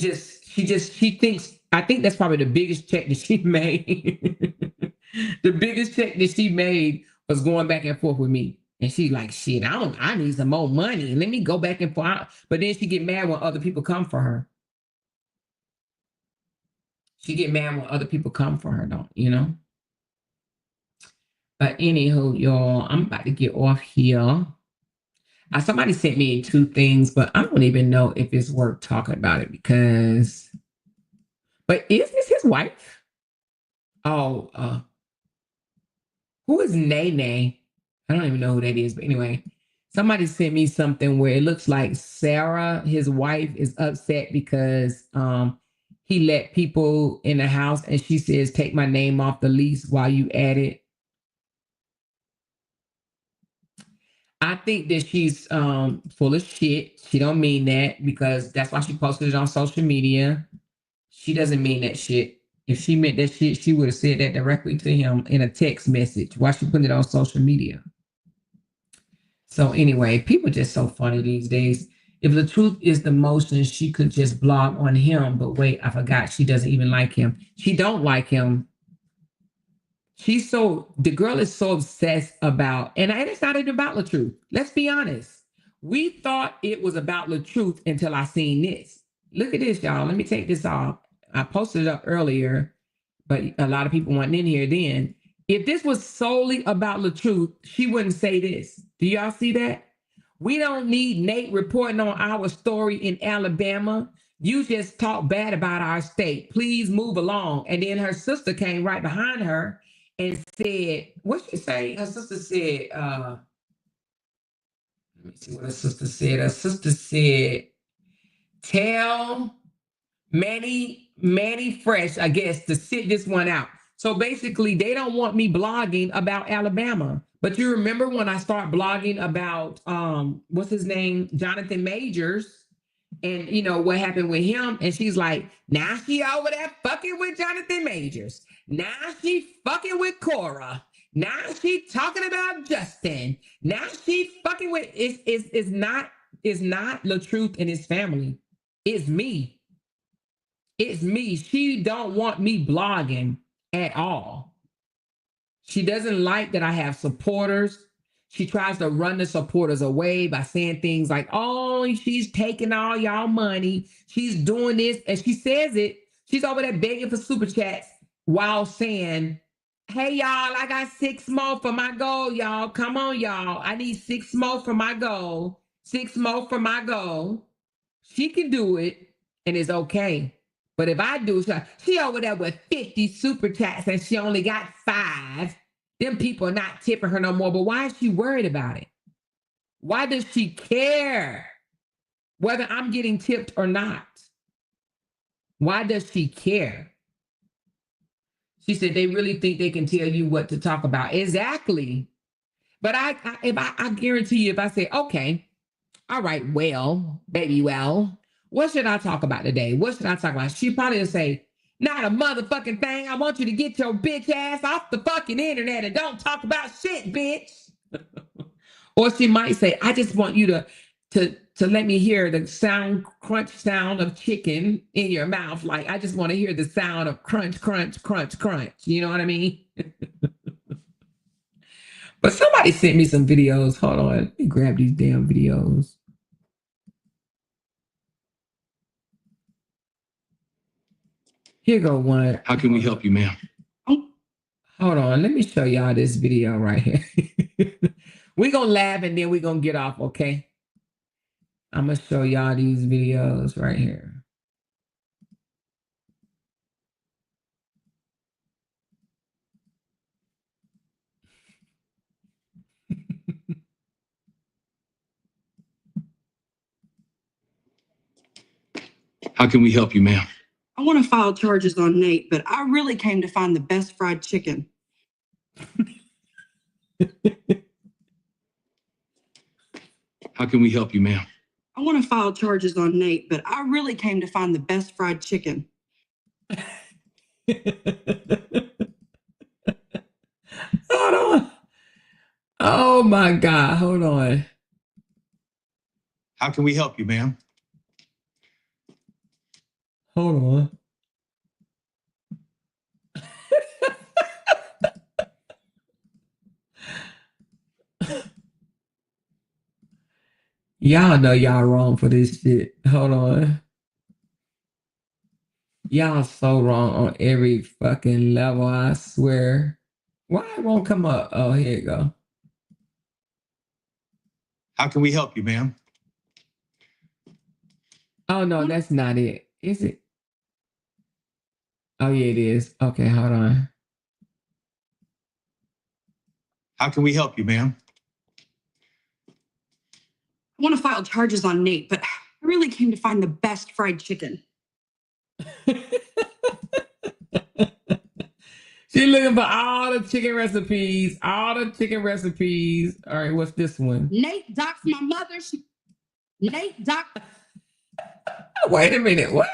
thinks, I think that's probably the biggest check that she made. The biggest check that she made was going back and forth with me. And she's like, shit, I need some more money. Let me go back and forth. But then she get mad when other people come for her. She get mad when other people come for her, don't you know? But anywho, y'all, I'm about to get off here. Somebody sent me 2 things, but I don't even know if it's worth talking about it, because. But is this his wife? Oh, who is Nene? I don't even know who that is, but anyway, somebody sent me something where it looks like Sarah, his wife, is upset because he let people in the house, and she says, take my name off the lease while you at it. I think that she's full of shit. She don't mean that, because that's why she posted it on social media. She doesn't mean that shit. If she meant that shit, she would have said that directly to him in a text message. Why she putting it on social media? So anyway, people just so funny these days. If LaTruth is the motion, she could just blog on him. But wait, I forgot, she doesn't even like him. She don't like him. The girl is so obsessed about, and it's not even about LaTruth. Let's be honest. We thought it was about LaTruth until I seen this. Look at this, y'all. Let me take this off. I posted it up earlier, but a lot of people weren't in here then. If this was solely about LaTruth, she wouldn't say this. Do y'all see that? We don't need Nate reporting on our story in Alabama. You just talk bad about our state. Please move along. And then her sister came right behind her and said, what'd she say? Her sister said, let me see what her sister said. Her sister said, tell Manny Fresh, I guess, to sit this one out. So basically, they don't want me blogging about Alabama. But you remember when I start blogging about, what's his name? Jonathan Majors, and you know what happened with him. And she's like, now she over there fucking with Jonathan Majors. Now she fucking with Cora. Now she talking about Justin. Now she fucking with, it's not LaTruth and his family. It's me. It's me. She don't want me blogging at all. She doesn't like that I have supporters. She tries to run the supporters away by saying things like, oh, she's taking all y'all money. She's doing this. And she says it. She's over there begging for super chats while saying, hey, y'all, I got 6 more for my goal, y'all. Come on, y'all. I need 6 more for my goal. 6 more for my goal. She can do it, and it's okay. But if I do, she over there with 50 super chats and she only got 5. Them people are not tipping her no more. But why is she worried about it? Why does she care whether I'm getting tipped or not? Why does she care? She said they really think they can tell you what to talk about. Exactly. But I guarantee you, if I say, okay, all right, well, baby, well, what should I talk about today? What should I talk about? She probably will say, not a motherfucking thing. I want you to get your bitch ass off the fucking internet and don't talk about shit, bitch. Or she might say, I just want you to let me hear the crunch sound of chicken in your mouth. Like, I just want to hear the sound of crunch, crunch, crunch, crunch. You know what I mean? But somebody sent me some videos. Hold on. Let me grab these damn videos. Here go one. How can we help you, ma'am? Hold on. Let me show y'all this video right here. We're going to laugh and then we're going to get off, okay? I'm going to show y'all these videos right here. How can we help you, ma'am? I want to file charges on Nate, but I really came to find the best fried chicken. How can we help you, ma'am? I want to file charges on Nate, but I really came to find the best fried chicken. Hold on. Oh my God. Hold on. How can we help you, ma'am? Hold on. Y'all know y'all wrong for this shit. Hold on. Y'all so wrong on every fucking level, I swear. Why it won't come up? Oh, here you go. How can we help you, ma'am? Oh, no, that's not it. Is it? Oh, yeah, it is. Okay, hold on. How can we help you, ma'am? I want to file charges on Nate, but I really came to find the best fried chicken. She's looking for all the chicken recipes. All the chicken recipes. All right, what's this one? Nate doxed my mother. Nate doxed. Wait a minute. What?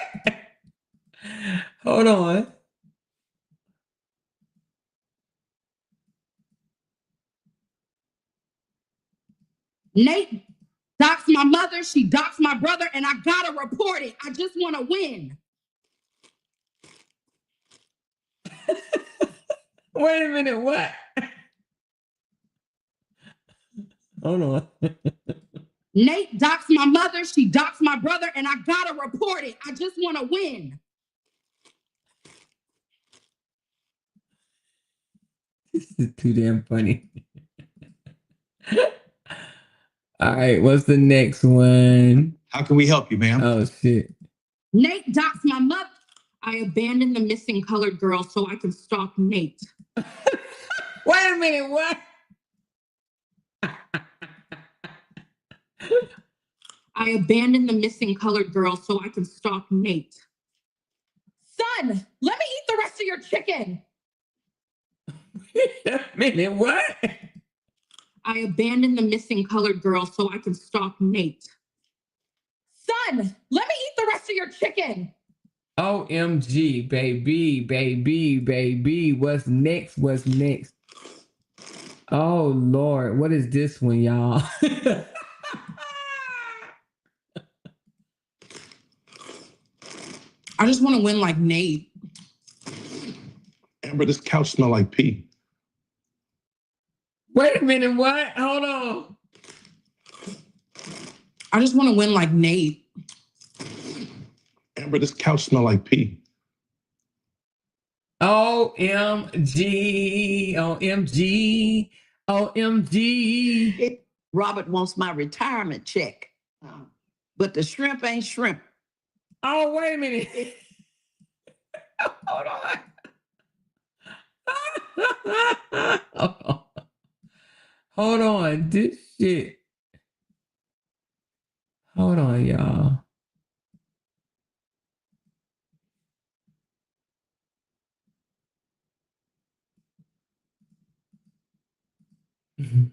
Hold on. Nate doxed my mother. She doxed my brother, and I gotta report it. I just want to win. Wait a minute. What? Hold on. Nate doxed my mother. She doxed my brother, and I gotta report it. I just want to win. This is too damn funny. All right, what's the next one? How can we help you, ma'am? Oh, shit. Nate doxed my mother. I abandoned the missing colored girl so I can stalk Nate. Wait a minute. What? I abandoned the missing colored girl so I can stalk Nate. Son, let me eat the rest of your chicken. Wait a minute. What? I abandoned the missing colored girl so I can stalk Nate. Son, let me eat the rest of your chicken. OMG, baby, baby, baby. What's next? What's next? Oh, Lord. What is this one, y'all? I just want to win like Nate. Amber, this couch smell like pee. Wait a minute. What? Hold on. I just want to win like Nate. Amber, this couch smell like pee. OMG, OMG, OMG. Robert wants my retirement check, but the shrimp ain't shrimp. Oh, wait a minute. Hold on. Hold on. This shit. Hold on, y'all. Mhm.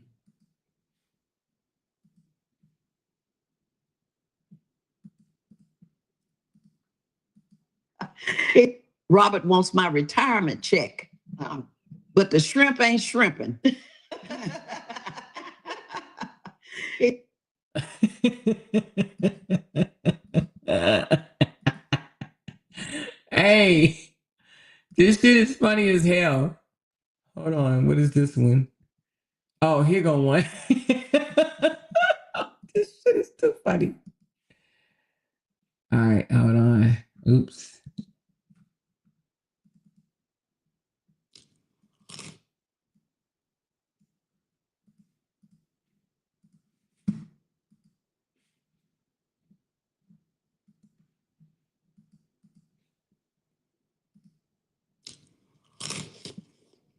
Robert wants my retirement check, but the shrimp ain't shrimping. Hey, this shit is funny as hell. Hold on, what is this one? Oh, here go one. This shit is too funny. All right, hold on. Oops.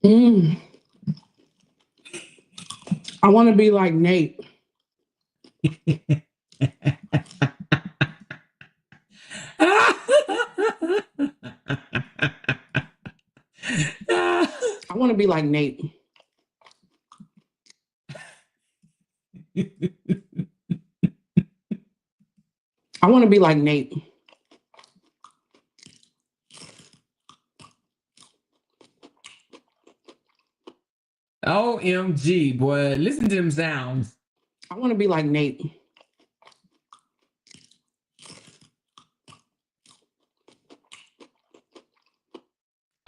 Mm. I want to be like Nate. I want to be like Nate. I want to be like Nate. OMG, boy. Listen to them sounds. I want to be like Nate.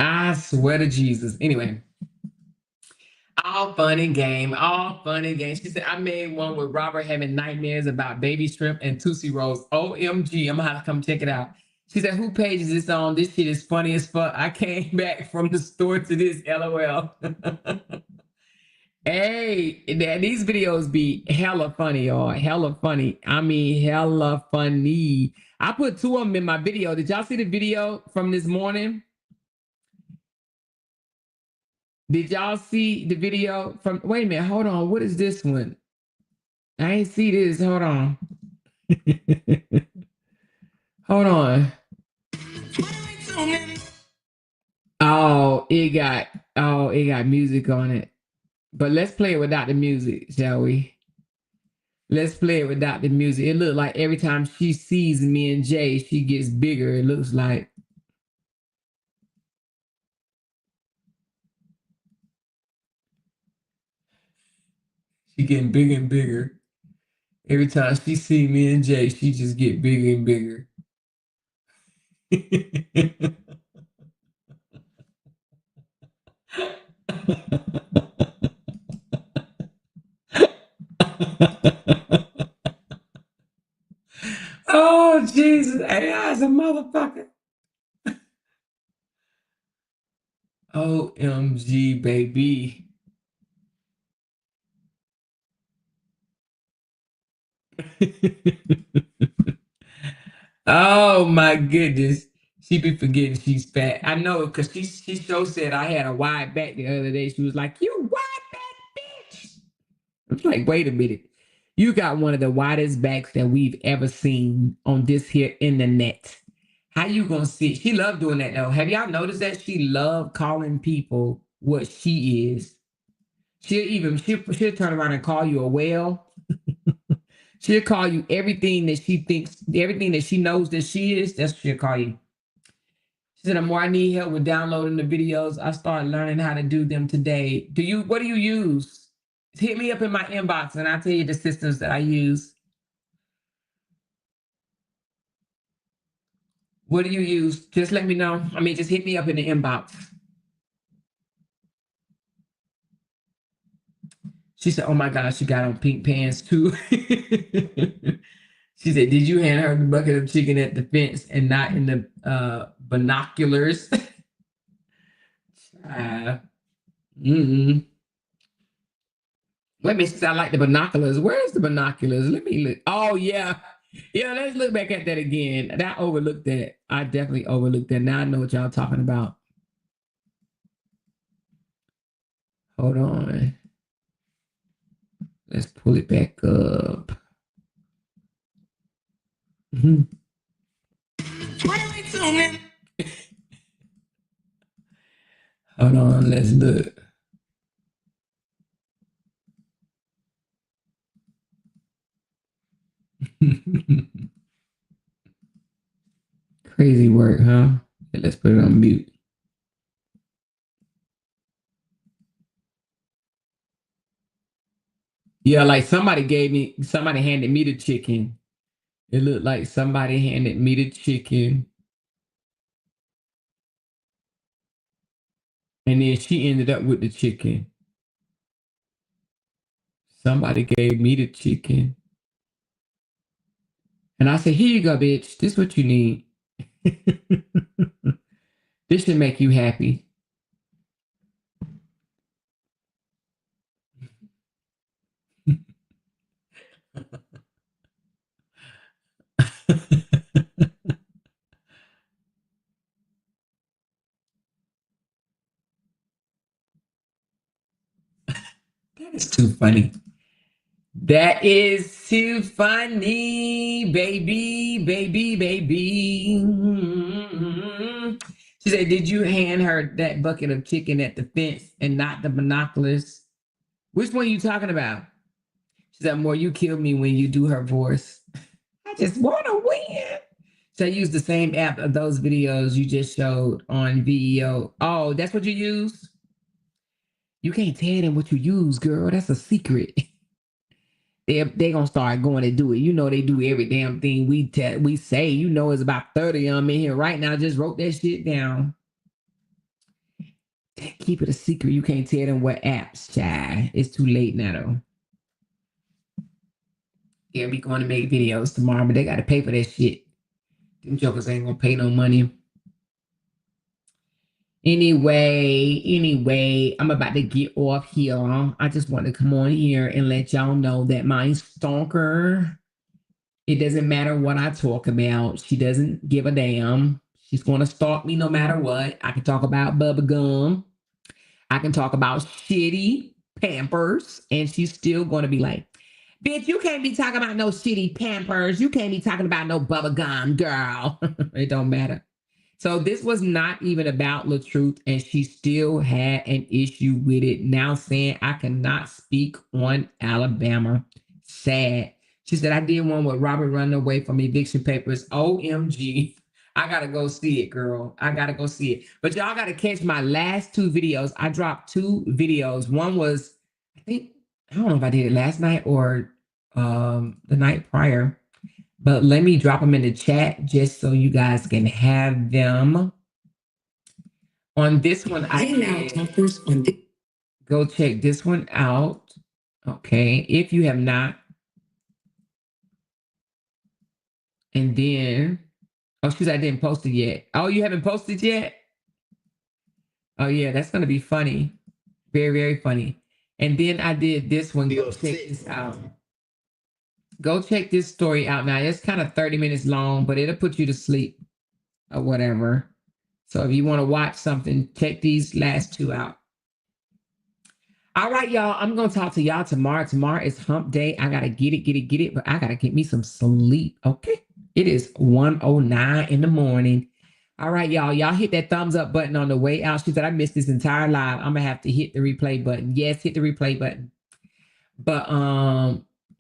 I swear to Jesus. Anyway. All fun and game. All fun and game. She said, I made one with Robert having nightmares about baby shrimp and Tootsie Rolls. OMG. I'm going to have to come check it out. She said, who page is this on? This shit is funny as fuck. I came back from the store to this. LOL. Hey, these videos be hella funny, y'all. Hella funny. I mean, hella funny. I put two of them in my video. Did y'all see the video from this morning? Did y'all see the video from, wait a minute, hold on. What is this one? I ain't see this. Hold on. Hold on. It got music on it. But let's play it without the music, shall we? Let's play it without the music. It looked like every time she sees me and Jay, she gets bigger. It looks like. She getting bigger and bigger. Every time she see me and Jay, she just get bigger and bigger. Oh, Jesus. AI is a motherfucker. OMG, baby. Oh, my goodness. She be forgetting she's fat. I know, because she so said I had a wide back the other day. She was like, you wide back bitch. I was like, wait a minute. You got one of the widest backs that we've ever seen on this here internet. How you gonna see? She loved doing that though. Have y'all noticed that she loved calling people what she is? She'll turn around and call you a whale. She'll call you everything that she thinks, everything that she knows that she is. That's what she'll call you. She said, "The more I need help with downloading the videos, I started learning how to do them today." What do you use? Hit me up in my inbox and I'll tell you the systems that I use. What do you use? Just let me know. I mean, just hit me up in the inbox. She said, oh my gosh, she got on pink pants too. She said, did you hand her the bucket of chicken at the fence and not in the binoculars? Mm-mm. Let me see. I like the binoculars. Where's the binoculars? Let me look. Oh, yeah. Yeah, let's look back at that again. I overlooked that. I definitely overlooked that. Now I know what y'all talking about. Hold on. Let's pull it back up. Mhm. What are we doing? Hold on, let's look. Crazy work, huh? Yeah, let's put it on mute. Yeah, like somebody handed me the chicken. It looked like somebody handed me the chicken. And then she ended up with the chicken. Somebody gave me the chicken. And I said, here you go, bitch. This is what you need. This should make you happy. That is too funny. That is too funny, baby, baby, baby. She said, did you hand her that bucket of chicken at the fence and not the binoculars? Which one are you talking about? She said, more you kill me when you do her voice. I just want to win. So I use the same app of those videos you just showed on VEO. Oh, that's what you use? You can't tell them what you use, girl. That's a secret. They gonna start going to do it. You know they do every damn thing we say. You know it's about 30 of them in here right now. I just wrote that shit down. Keep it a secret. You can't tell them what apps, child. It's too late now though. They'll be going to make videos tomorrow, but they gotta pay for that shit. Them jokers ain't gonna pay no money. Anyway, I'm about to get off here. I just want to come on here and let y'all know that my stalker, it doesn't matter what I talk about. She doesn't give a damn. She's going to stalk me no matter what. I can talk about bubble gum. I can talk about shitty Pampers. And she's still going to be like, bitch, you can't be talking about no shitty Pampers. You can't be talking about no bubble gum, girl. It don't matter. So this was not even about LaTruth, and she still had an issue with it. Now saying I cannot speak on Alabama. Sad. She said, I did one with Robert running away from eviction papers. OMG. I got to go see it, girl. I got to go see it. But y'all got to catch my last two videos. I dropped two videos. One was, I don't know if I did it last night or the night prior. But let me drop them in the chat just so you guys can have them. On this one, go check this one out. Okay, if you have not. And then, oh, excuse me, I didn't post it yet. Oh, you haven't posted yet? Oh, yeah, that's going to be funny. Very, very funny. And then I did this one. Go check this out. Go check this story out now. It's kind of 30 minutes long, but it'll put you to sleep or whatever. So if you want to watch something, check these last two out. All right, y'all. I'm going to talk to y'all tomorrow. Tomorrow is hump day. I got to get it. But I got to get me some sleep. Okay. It is 1:09 in the morning. All right, y'all. Y'all hit that thumbs up button on the way out. She said, I missed this entire live. I'm going to have to hit the replay button. Yes, hit the replay button. But,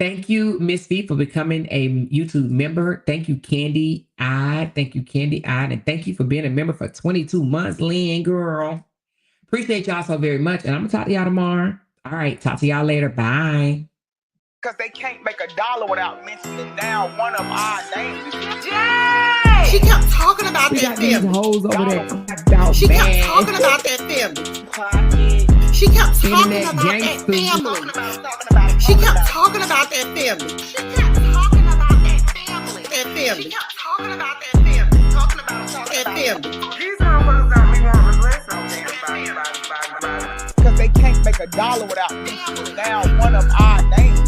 thank you, Miss V, for becoming a YouTube member. Thank you, Candy Eye. Thank you, Candy Eye. And thank you for being a member for 22 months, Lynn, girl. Appreciate y'all so very much. And I'm going to talk to y'all tomorrow. All right. Talk to y'all later. Bye. Because they can't make $1 without mentioning down one of our names. Yay! She kept talking about We that got these family. hoes over there. She kept talking about that family. She kept talking Internet about that gangsters. family. She kept talking about that family. She kept talking about that family. That family. She kept talking about that family. Talking about that family. These motherfuckers don't be wanting to bless no damn body. Because they can't make $1 without mentioning down one of our names.